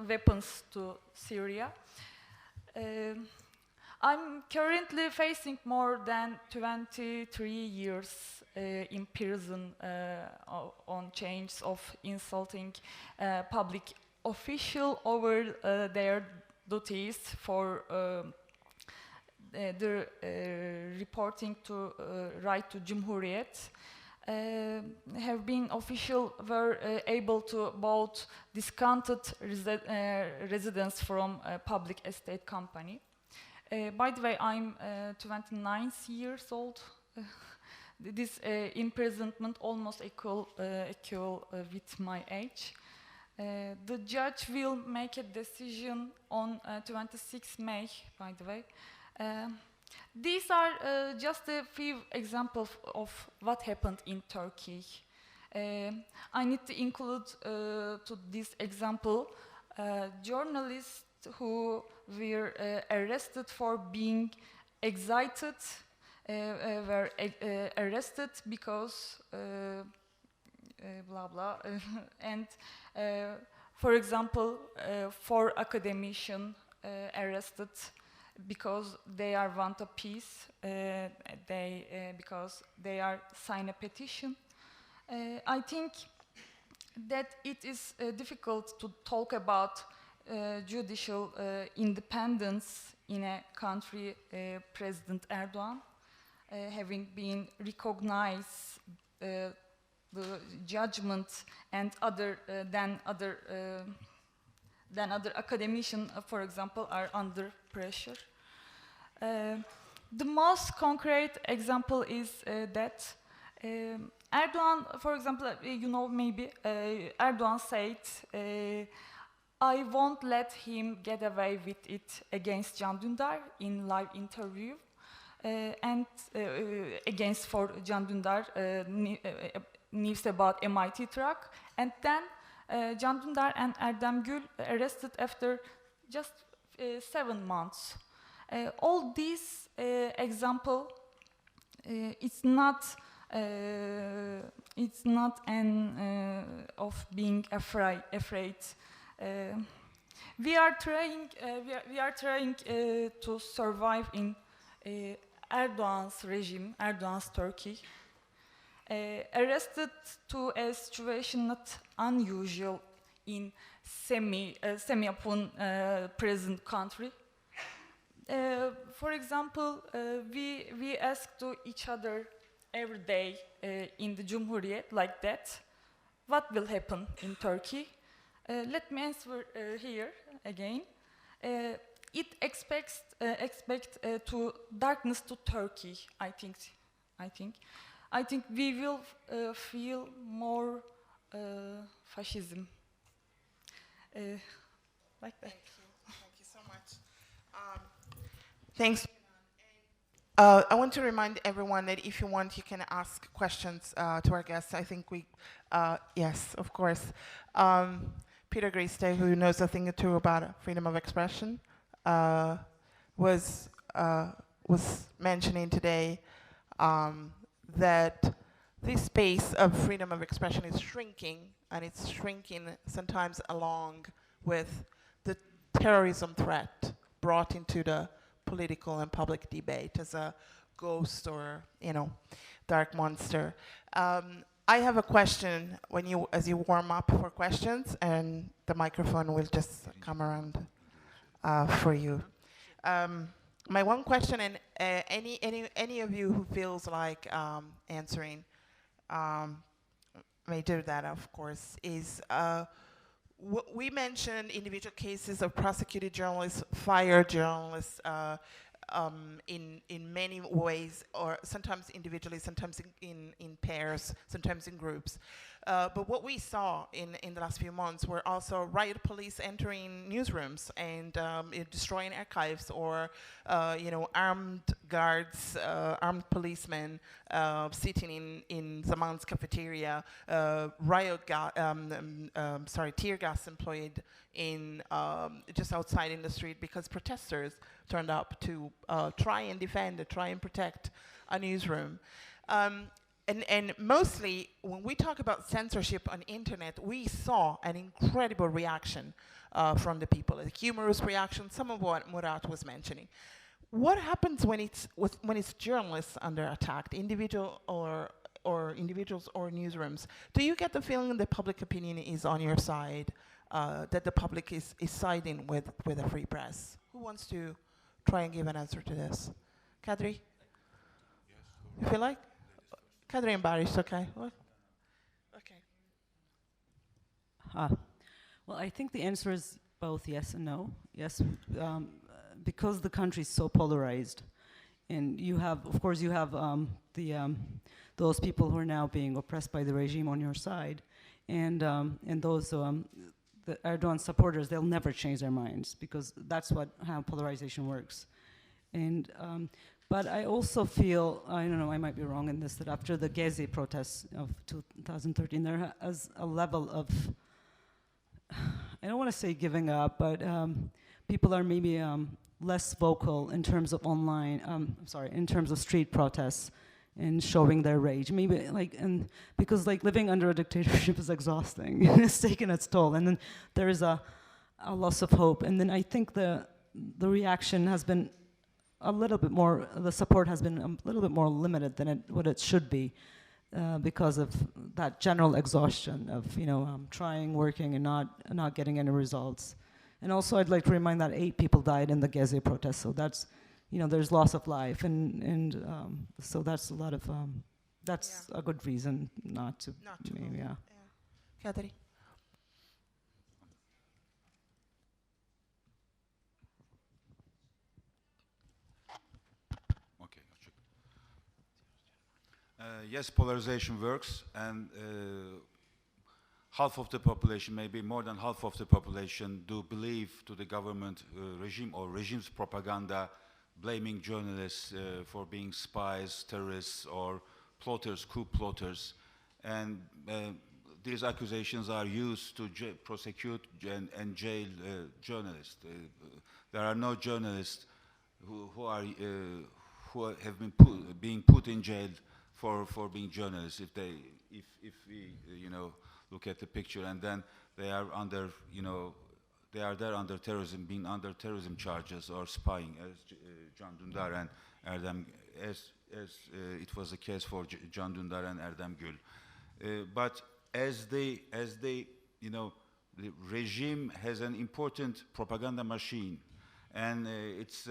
weapons to Syria. I'm currently facing more than 23 years in prison on charges of insulting public official over their duties for the reporting to right to Cumhuriyet. Have been official were able to both discounted residence from a public estate company. By the way, I'm 29 years old. This imprisonment almost equal with my age. The judge will make a decision on 26 May, by the way. These are just a few examples of what happened in Turkey. I need to include to this example journalists who were arrested for being excited, were arrested because blah blah, and for example, 4 academicians arrested because they are want a peace, because they are sign a petition. I think that it is difficult to talk about judicial independence in a country, President Erdogan having been recognized the judgment and other academicians, for example, are under pressure. The most concrete example is that Erdogan, for example, you know, maybe Erdogan said, I won't let him get away with it against Can Dündar in live interview, and against for Can Dündar news about MIT truck, and then Can Dündar and Erdem Gül arrested after just 7 months. All these example, it's not an of being afraid. We are trying to survive in Erdogan's regime, Erdogan's Turkey. Arrested to a situation not unusual in semi-open present country. For example, we ask to each other every day in the Cumhuriyet like that, what will happen in Turkey? Let me answer here again. It expects to darkness to Turkey. I think we will feel more fascism. Like that. Thank you so much. Thanks. I want to remind everyone that if you want, you can ask questions to our guests. I think yes, of course. Peter Griste, who knows a thing or two about freedom of expression, was mentioning today that this space of freedom of expression is shrinking, and it's shrinking sometimes along with the terrorism threat brought into the political and public debate as a ghost or, dark monster. I have a question as you warm up for questions, and the microphone will just come around for you. My one question, and any of you who feels like answering may do that, of course, is we mentioned individual cases of prosecuted journalists, fired journalists, in many ways, or sometimes individually, sometimes in pairs, sometimes in groups. But what we saw in the last few months were also riot police entering newsrooms and destroying archives, or armed guards, armed policemen sitting in Zaman's cafeteria, tear gas employed in just outside in the street because protesters turned up to try and defend, try and protect a newsroom. And mostly, when we talk about censorship on internet, we saw an incredible reaction from the people, a humorous reaction, some of what Murat was mentioning. What happens when it's journalists under attack, individual or individuals or newsrooms? Do you get the feeling that public opinion is on your side, that the public is siding with a free press? Who wants to try and give an answer to this? Kadri? Yes. You feel like? Kadri and Baris, okay. What? Okay. Well, I think the answer is both yes and no. Yes, because the country is so polarized, and you have those people who are now being oppressed by the regime on your side, and those the Erdogan supporters, they'll never change their minds because that's how polarization works, and. But I also feel, I don't know, I might be wrong in this, that after the Gezi protests of 2013, there is a level of, I don't want to say giving up, but people are maybe less vocal in terms of in terms of street protests and showing their rage. Maybe because living under a dictatorship is exhausting. It's taken its toll. And then there is a loss of hope. And then I think the reaction has been a little bit more, the support has been a little bit more limited than what it should be because of that general exhaustion of, trying, working, and not getting any results. And also I'd like to remind that 8 people died in the Gezi protest, so that's, there's loss of life, and so that's a lot of that's a good reason not to. Not to maybe, go. yeah. Kadri. Okay. Yes, polarization works, and half of the population, maybe more than half of the population, do believe to the government regime or regime's propaganda, blaming journalists for being spies, terrorists, or plotters, coup plotters. And these accusations are used to prosecute and jail journalists. There are no journalists who have been being put in jail for being journalists. If we look at the picture, and then they are under they are there under terrorism, being under terrorism charges or spying, as Can Dündar and Erdem, as it was the case for Can Dündar and Erdem Gül. But as the regime has an important propaganda machine, and it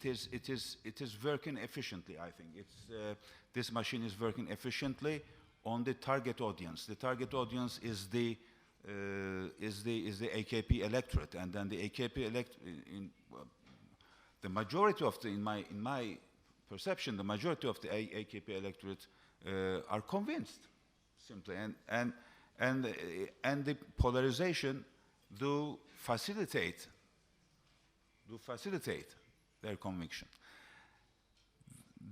is working efficiently. I think this machine is working efficiently on the target audience. The target audience is the AKP electorate, and then the AKP the majority of in my perception, the majority of the AKP electorate are convinced, simply, and the polarization do facilitate their conviction.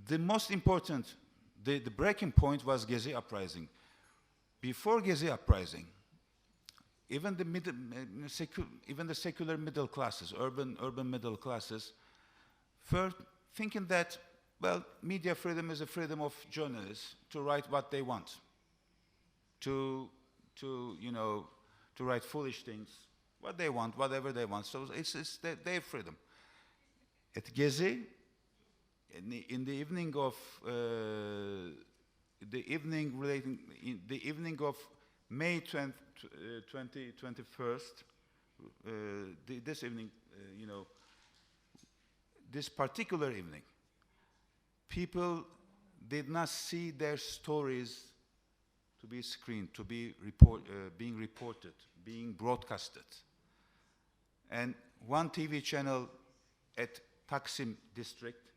The most important, the breaking point was Gezi uprising. Before Gezi uprising, even the secular middle classes, urban middle classes, were thinking that, well, media freedom is a freedom of journalists to write what they want, to write foolish things, what they want, whatever they want. So it's their freedom. At Gezi, in the evening of May 21st, this evening, this particular evening, people did not see their stories to be screened, to be being reported, being broadcasted. And one TV channel at Taksim district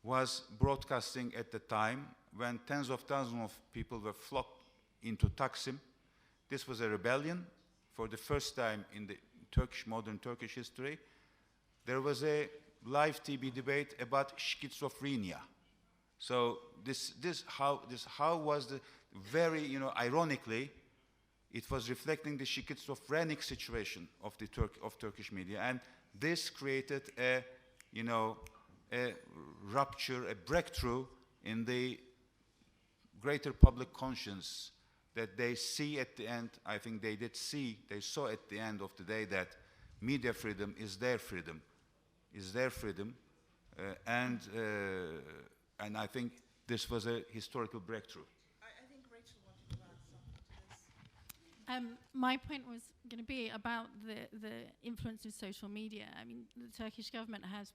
was broadcasting at the time when tens of thousands of people were flocked into Taksim. This was a rebellion. For the first time in the modern Turkish history, there was a live TV debate about schizophrenia. So this was the very, ironically, it was reflecting the schizophrenic situation of Turkish media, and this created a rupture, a breakthrough in the greater public conscience that they see at the end. I think they saw at the end of the day that media freedom is their freedom, and I think this was a historical breakthrough. I think Rachael wanted to add something. My point was going to be about the influence of social media. I mean, the Turkish government has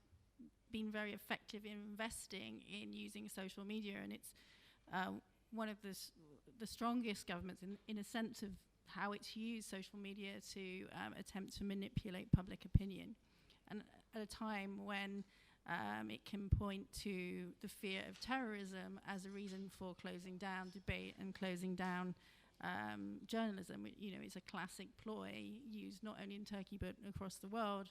been very effective in investing in using social media, and it's one of the strongest governments in a sense of how it's used social media to attempt to manipulate public opinion. And at a time when it can point to the fear of terrorism as a reason for closing down debate and closing down journalism, it's a classic ploy used not only in Turkey but across the world,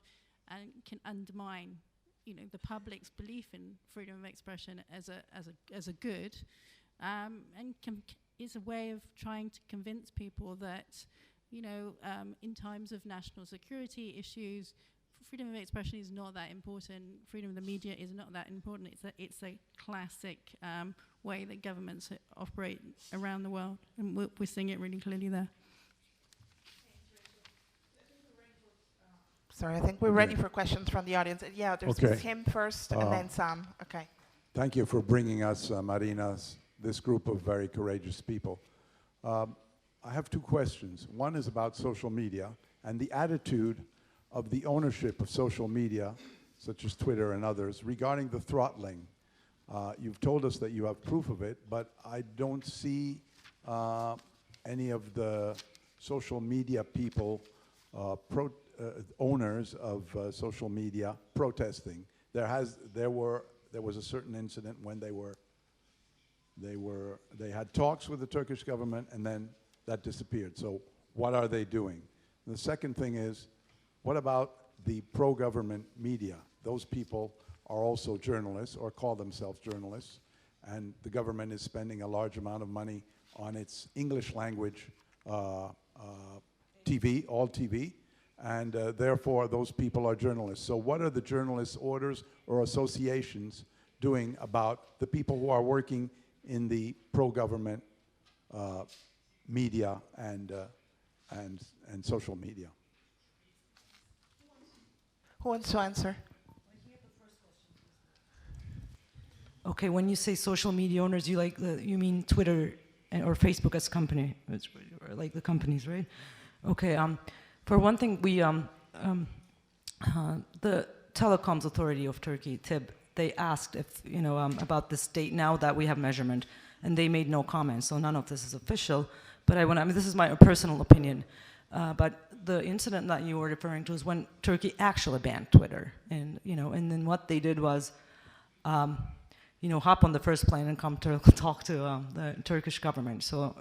and can undermine, the public's belief in freedom of expression as a good, and is a way of trying to convince people that, in times of national security issues, freedom of expression is not that important. Freedom of the media is not that important. It's a classic way that governments operate around the world, and we're seeing it really clearly there. Sorry, I think we're ready for questions from the audience. Yeah, there's him first, and then Sam. Okay. Thank you for bringing us, Marina, this group of very courageous people. I have two questions. One is about social media and the attitude of the ownership of social media, such as Twitter and others, regarding the throttling You've told us that you have proof of it, but I don't see any of the social media people, owners of social media, protesting. There was a certain incident when they had talks with the Turkish government, and then that disappeared. So what are they doing? And the second thing is, what about the pro-government media? Those people are also journalists, or call themselves journalists, and the government is spending a large amount of money on its English language TV, all TV, and therefore those people are journalists. So what are the journalists' orders or associations doing about the people who are working in the pro-government media and social media? Who wants to answer? Okay, when you say social media owners, you mean Twitter or Facebook as company, or like the companies, right? Okay. For one thing, the Telecoms Authority of Turkey, TİB, they asked if about this date now that we have measurement, and they made no comment. So none of this is official. But this is my personal opinion. But the incident that you were referring to is when Turkey actually banned Twitter, and then what they did was, hop on the first plane and come to talk to the Turkish government. So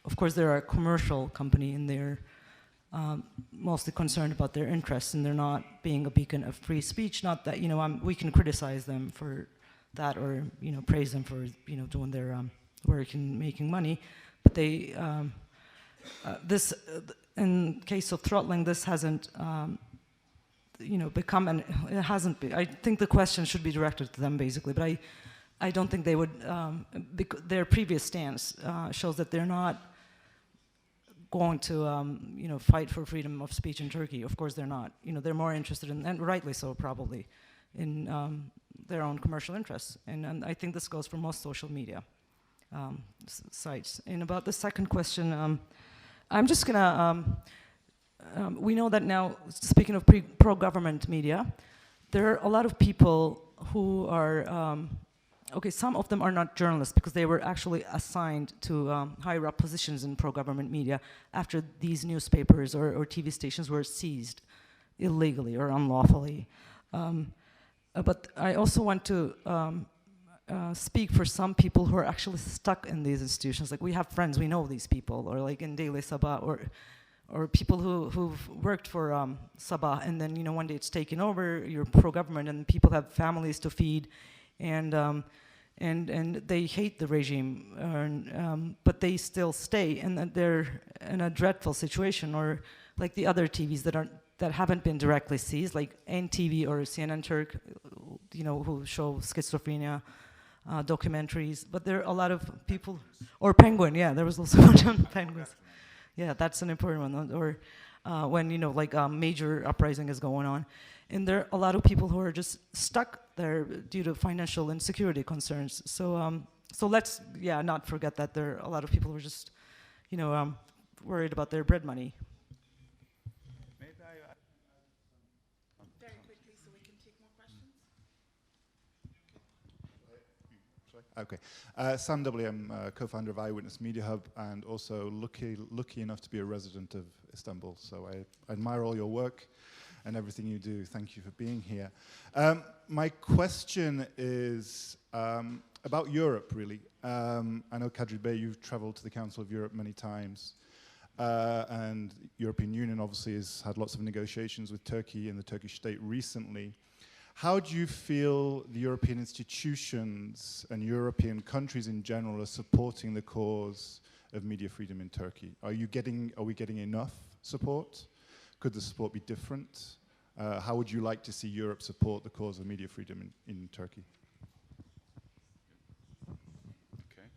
of course, they're a commercial company, and they're mostly concerned about their interests, and they're not being a beacon of free speech. Not that we can criticize them for that, or praise them for doing their work and making money, but they this in case of throttling, this hasn't become, and it hasn't been. I think the question should be directed to them basically, but I don't think they would. Their previous stance shows that they're not going to fight for freedom of speech in Turkey. Of course they're not. They're more interested in, and rightly so probably, in their own commercial interests. And I think this goes for most social media sites. And about the second question, I'm just gonna, we know that now, speaking of pro-government media, there are a lot of people who are, okay, some of them are not journalists because they were actually assigned to higher up positions in pro-government media after these newspapers or TV stations were seized illegally or unlawfully. But I also want to speak for some people who are actually stuck in these institutions. Like, we have friends, we know these people, or like in Daily Sabah, or people who've worked for Sabah, and then one day it's taken over, you're pro-government, and people have families to feed, and they hate the regime, but they still stay, and they're in a dreadful situation. Or like the other TVs that haven't been directly seized, like NTV or CNN Turk, who show schizophrenia documentaries. But there are a lot of people, or Penguin, yeah, there was also one on Penguins. Yeah, that's an important one. Or when like a major uprising is going on, and there are a lot of people who are just stuck there due to financial insecurity concerns. So so let's not forget that there are a lot of people who are just worried about their bread money. Very quickly, so we can take more questions. Okay. Sam W. I'm co-founder of Eyewitness Media Hub, and also lucky enough to be a resident of Istanbul. So I admire all your work and everything you do. Thank you for being here. My question is about Europe, really. I know, Kadri Bey, you've traveled to the Council of Europe many times, and European Union obviously has had lots of negotiations with Turkey and the Turkish state recently. How do you feel the European institutions and European countries in general are supporting the cause of media freedom in Turkey? Are we getting enough support? Could the support be different? How would you like to see Europe support the cause of media freedom in Turkey? Okay.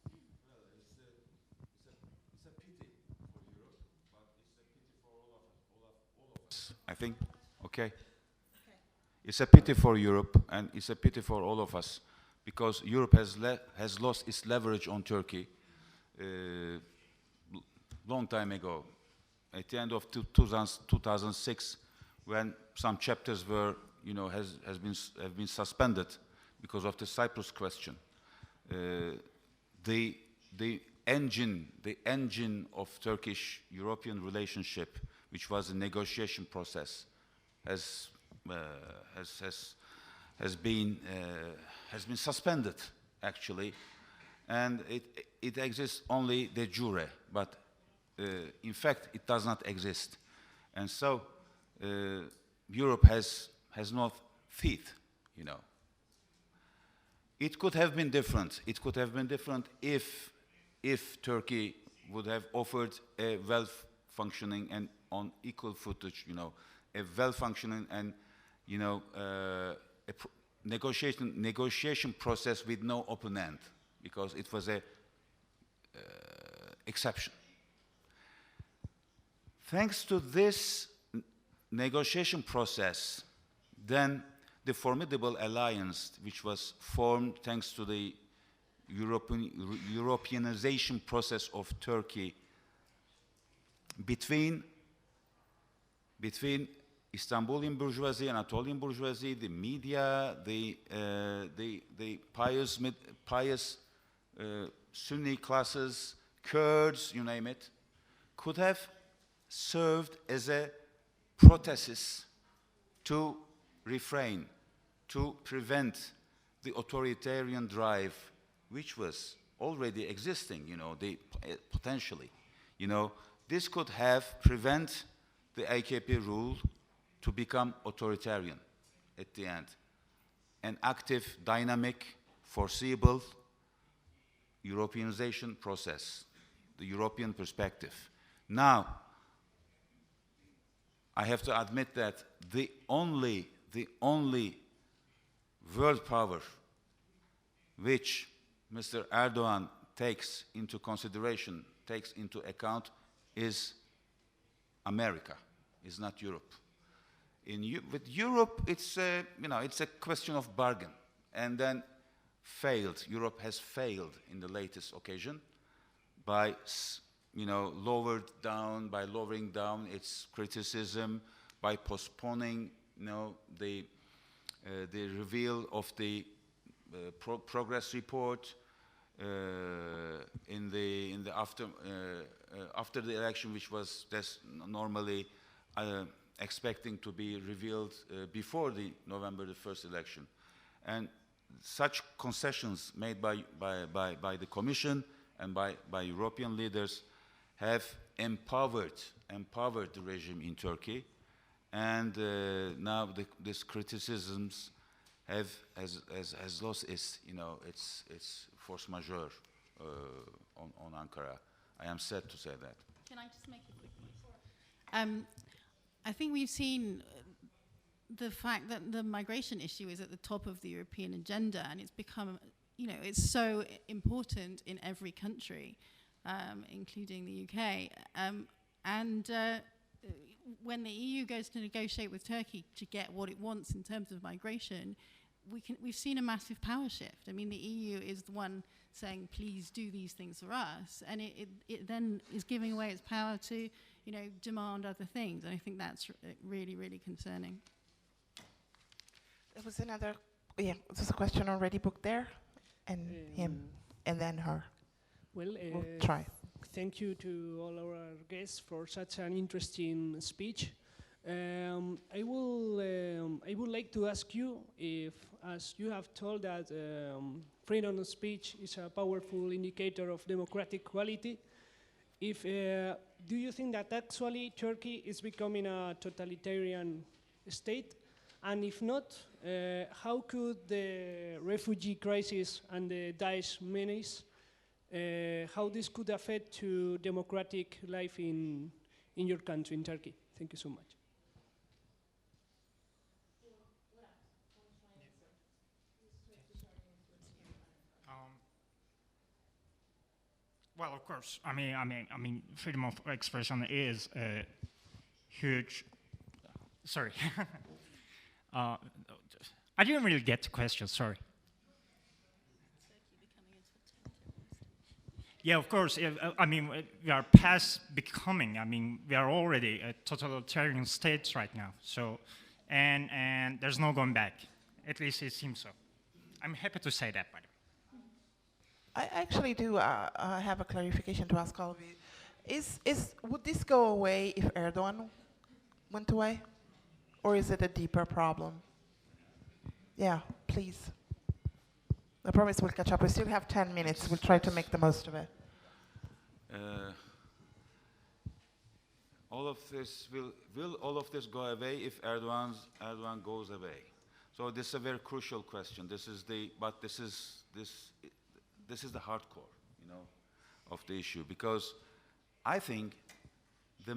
Well, it's a pity for Europe, but it's a pity for all of us. I think. Okay. It's a pity for Europe, and it's a pity for all of us, because Europe has lost its leverage on Turkey long time ago. At the end of 2006, when some chapters were, you know, have been suspended because of the Cyprus question. The engine of Turkish-European relationship, which was a negotiation process, has been suspended, actually, and it exists only de jure, but in fact it does not exist, and so Europe has no teeth, you know. It could have been different. It could have been different if Turkey would have offered a well-functioning and on equal footage, you know, a well-functioning and, you know, negotiation process with no open end, because it was a exception. Thanks to this negotiation process, then the formidable alliance which was formed thanks to the Europeanization process of Turkey between Istanbulian bourgeoisie, Anatolian bourgeoisie, the media, the pious Sunni classes, Kurds, you name it, could have served as a prothesis to refrain, to prevent the authoritarian drive which was already existing, you know, potentially. You know, this could have prevent the AKP rule to become authoritarian at the end. An active, dynamic, foreseeable Europeanization process, the European perspective. Now, I have to admit that the only world power which Mr. Erdogan takes into consideration, takes into account, is America, is not Europe. With Europe, it's a question of bargain, and then failed. Europe has failed in the latest occasion by, lowering down its criticism, by postponing, the reveal of the progress report after the election, which was normally expecting to be revealed before the November the 1st election. And such concessions made by the Commission and by European leaders have empowered the regime in Turkey, and now these criticisms has lost its force majeure on Ankara. I am sad to say that. Can I just make a quick point? I think we've seen the fact that the migration issue is at the top of the European agenda, and it's become, it's so important in every country, including the UK. When the EU goes to negotiate with Turkey to get what it wants in terms of migration, we've seen a massive power shift. I mean, the EU is the one saying, please do these things for us, and it then is giving away its power to, demand other things. And I think that's really, really concerning. There was another, there's a question already booked there, and him, and then her. Well, we'll try. Thank you to all our guests for such an interesting speech. I would like to ask you if, as you have told that freedom of speech is a powerful indicator of democratic quality, if do you think that actually Turkey is becoming a totalitarian state? And if not, how could the refugee crisis and the Daesh menace, how this could affect to democratic life in your country, in Turkey? Thank you so much. Well, of course. I mean, freedom of expression is a huge. Sorry, I didn't really get the question. Sorry. Yeah, of course. I mean, we are past becoming. I mean, we are already a totalitarian state right now. So, and there's no going back. At least it seems so. I'm happy to say that, by the way. I actually do have a clarification to ask all of you. Would this go away if Erdogan went away? Or is it a deeper problem? Yeah, please. I promise we'll catch up. We still have 10 minutes. We'll try to make the most of it. All of this will all of this go away if Erdogan goes away? So this is a very crucial question. This is the hardcore, you know, of the issue, because I think the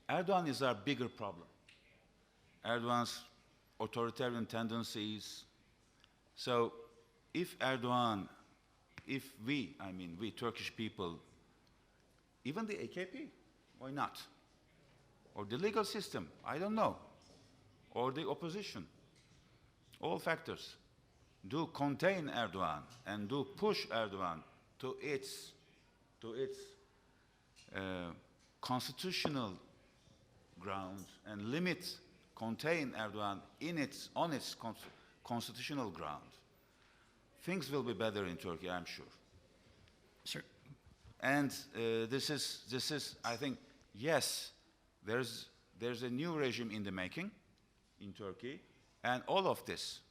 Erdogan is our bigger problem. Erdogan's authoritarian tendencies. So if Erdogan, we Turkish people, even the AKP, why not? Or the legal system, I don't know. Or the opposition, all factors do contain Erdogan and do push Erdogan to its constitutional ground and contain Erdogan on its constitutional ground. Things will be better in Turkey, I'm sure. Sure. And this is, I think, yes, there's a new regime in the making in Turkey, and all of these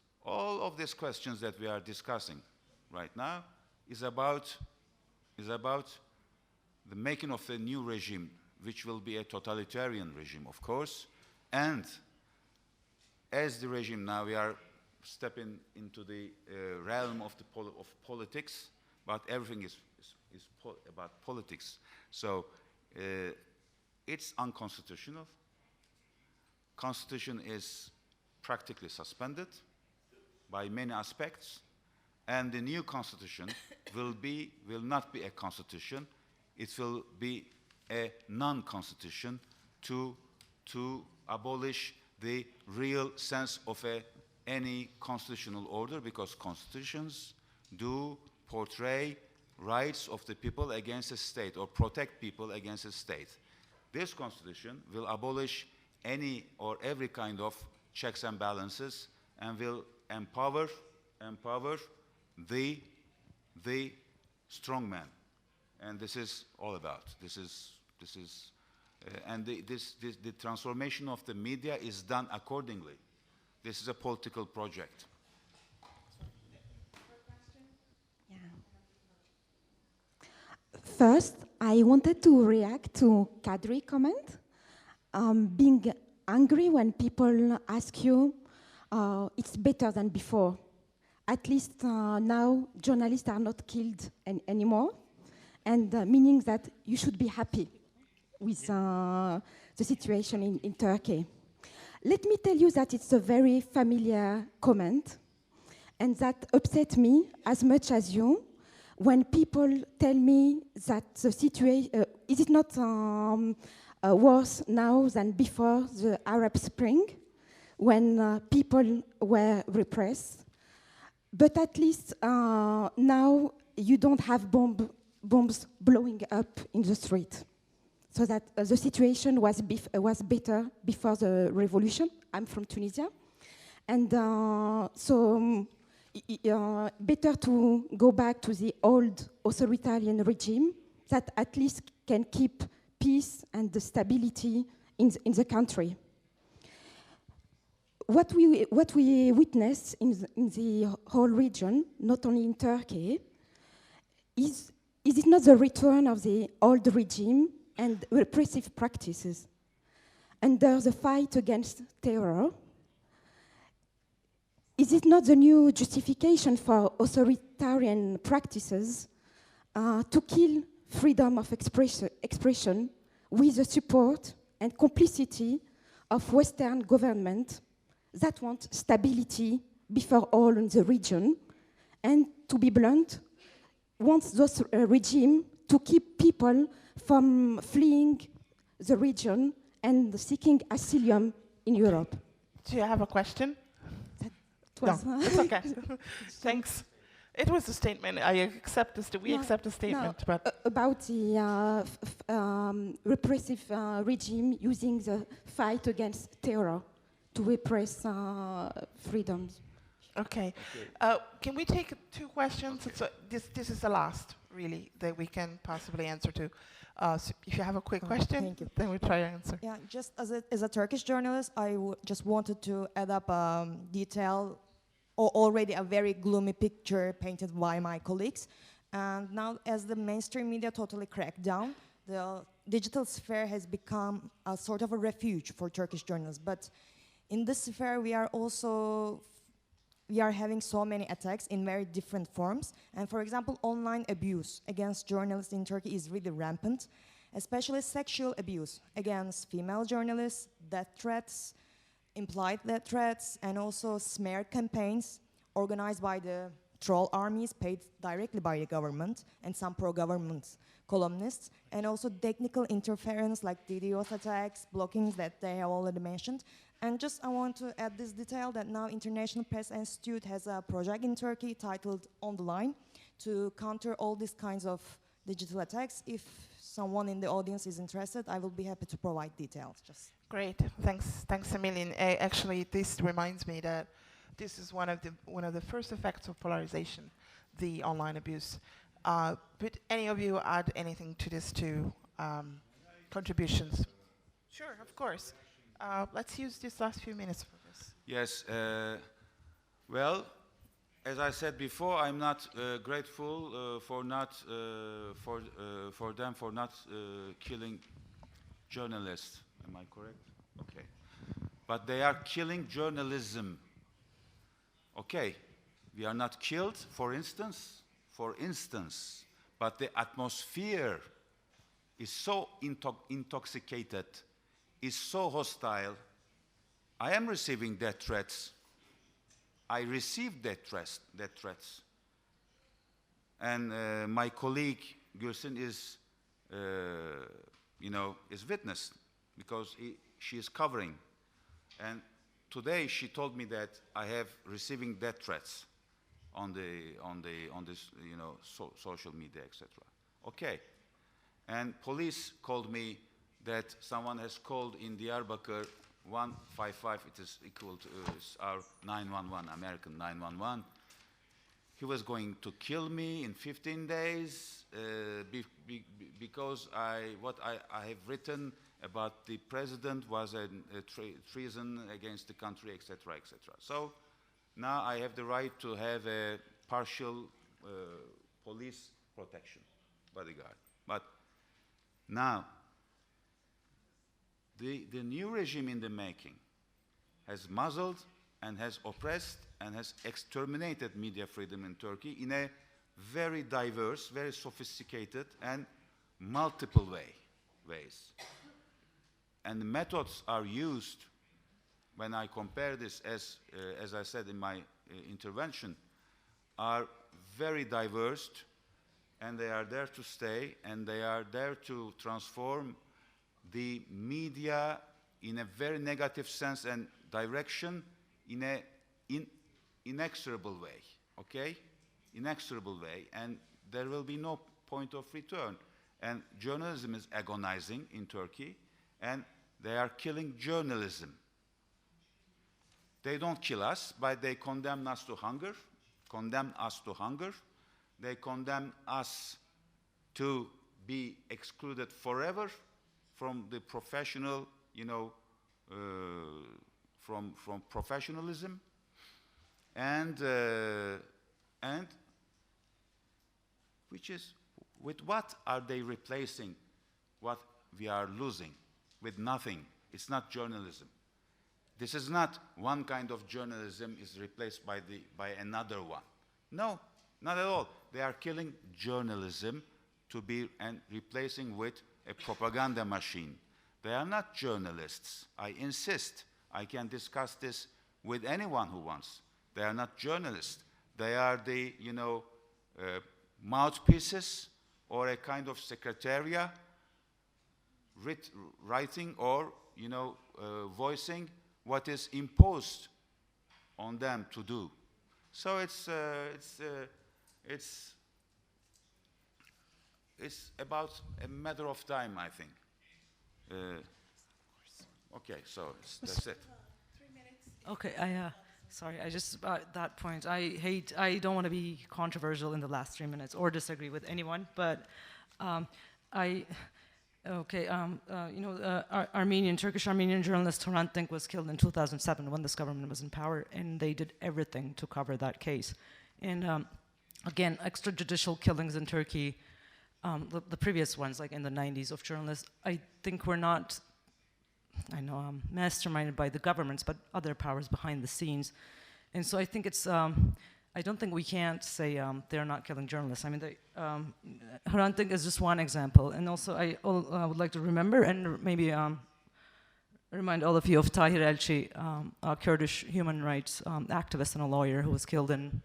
questions that we are discussing right now is about the making of a new regime, which will be a totalitarian regime, of course. And as the regime now, we are stepping into the realm of politics, but everything is about politics. So it's unconstitutional. Constitution is practically suspended by many aspects, and the new constitution will not be a constitution. It will be a non-constitution to abolish the real sense of any constitutional order, because constitutions do portray rights of the people against a state or protect people against a state. This constitution will abolish any or every kind of checks and balances and will empower the strong man. And this is all about. The transformation of the media is done accordingly. This is a political project. First, I wanted to react to Kadri's comment. Being angry when people ask you, it's better than before. At least now, journalists are not killed anymore, and meaning that you should be happy with the situation in Turkey. Let me tell you that it's a very familiar comment, and that upset me as much as you when people tell me that the situation, is it not worse now than before the Arab Spring, when people were repressed? But at least now you don't have bombs blowing up in the street. So that the situation was better before the revolution. I'm from Tunisia. And better to go back to the old authoritarian regime that at least can keep peace and the stability in the country. What we witness in the whole region, not only in Turkey, is it not the return of the old regime and repressive practices under the fight against terror? Is it not the new justification for authoritarian practices to kill freedom of expression with the support and complicity of Western governments that want stability before all in the region, and, to be blunt, wants those regime to keep people from fleeing the region and seeking asylum in Europe? Do you have a question? No, it's okay. Thanks. It was a statement. I accept this. We accept the statement, but about the repressive regime using the fight against terror to repress freedoms. okay. Can we take 2 questions? Okay. So this is the last, really, that we can possibly answer to. So if you have a quick question, thank you. then we try to answer. Yeah, just as a Turkish journalist, I just wanted to add up detail, or already a very gloomy picture painted by my colleagues. And now, as the mainstream media totally cracked down, the digital sphere has become a sort of a refuge for Turkish journalists. But in this sphere, we are having so many attacks in very different forms. And for example, online abuse against journalists in Turkey is really rampant, especially sexual abuse against female journalists, death threats, implied death threats, and also smear campaigns organized by the troll armies paid directly by the government and some pro-government columnists, and also technical interference like DDoS attacks, blockings that they have already mentioned. And just I want to add this detail that now International Press Institute has a project in Turkey titled On the Line to counter all these kinds of digital attacks. If someone in the audience is interested, I will be happy to provide details. Just Great, thanks a million. Actually, this reminds me that this is one of the first effects of polarization, the online abuse. Would any of you add anything to this two contributions? Sure, of course. Let's use these last few minutes for this. Yes. Well, as I said before, I'm not grateful for them for not killing journalists. Am I correct? Okay. But they are killing journalism. Okay. We are not killed, for instance, but the atmosphere is so intoxicated, is so hostile. I am receiving death threats. I received death threats. And my colleague Gursel is witness because she is covering. And today she told me that I have receiving death threats on this social media, etc. Okay. And police called me that someone has called in Diyarbakir 155, it is equal to our 911, American 911. He was going to kill me in 15 days because what I have written about the president was a treason against the country, etc., etc. So now I have the right to have a partial police protection, bodyguard. But now, the new regime in the making has muzzled and has oppressed and has exterminated media freedom in Turkey in a very diverse, very sophisticated and multiple ways. And the methods are used, when I compare this, as I said in my intervention, are very diverse, and they are there to stay, and they are there to transform the media in a very negative sense and direction in an inexorable way, okay? Inexorable way, and there will be no point of return. And journalism is agonizing in Turkey, and they are killing journalism. They don't kill us, but they condemn us to hunger, They condemn us to be excluded forever from the professional, from professionalism, and which is, with what are they replacing what we are losing? With nothing. It's not journalism. This is not one kind of journalism is replaced by another one. No, not at all. They are killing journalism to be and replacing with a propaganda machine. They are not journalists. I insist. I can discuss this with anyone who wants. They are not journalists. They are the, mouthpieces or a kind of secretariat writing or, voicing what is imposed on them to do. So it's about a matter of time, I think. Okay, so that's it. Okay, sorry, I just, at that point, I don't want to be controversial in the last 3 minutes or disagree with anyone, but Turkish Armenian journalist Hrant Dink was killed in 2007 when this government was in power, and they did everything to cover that case. And again, extrajudicial killings in Turkey, the previous ones, like in the 90s, of journalists, I think were not, masterminded by the governments, but other powers behind the scenes. And so I think it's, I don't think we can't say they're not killing journalists. I mean, Hrant Dink is just one example. And also I would like to remember and maybe remind all of you of Tahir Elchi, a Kurdish human rights activist and a lawyer who was killed in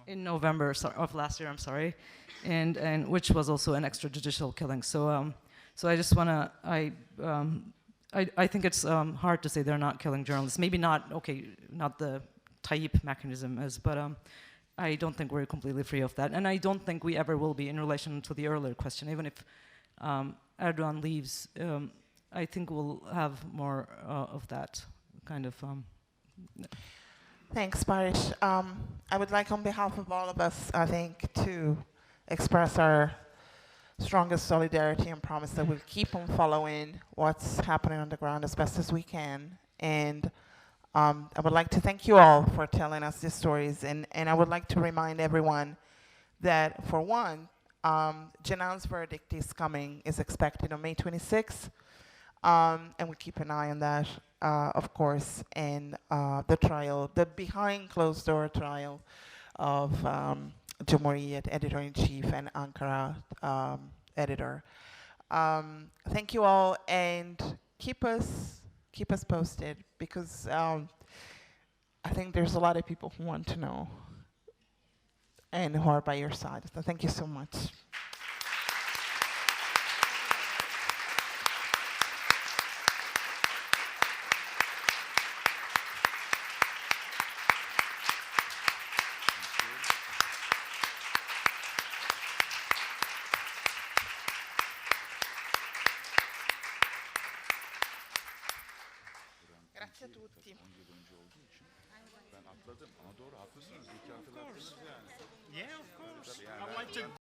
in November of last year, I'm sorry, and which was also an extrajudicial killing. So so I just want to, I think it's hard to say they're not killing journalists. Maybe not, not the Tayyip mechanism is, but I don't think we're completely free of that. And I don't think we ever will be in relation to the earlier question. Even if Erdogan leaves, I think we'll have more of that kind of... Thanks, Baris. I would like, on behalf of all of us, I think, to express our strongest solidarity and promise that we'll keep on following what's happening on the ground as best as we can. And I would like to thank you all for telling us these stories. And I would like to remind everyone that, for one, Canan's verdict is expected on May 26th. And we keep an eye on that, of course, and the trial, the behind closed door trial of Cumhuriyet editor-in-chief and Ankara editor. Thank you all, and keep us posted, because I think there's a lot of people who want to know and who are by your side. So thank you so much. Grazie a tutti. Ben atladım ama doğru haklısınız. İyi ki hatırlattınız yani. Yeah, of course. I'd like to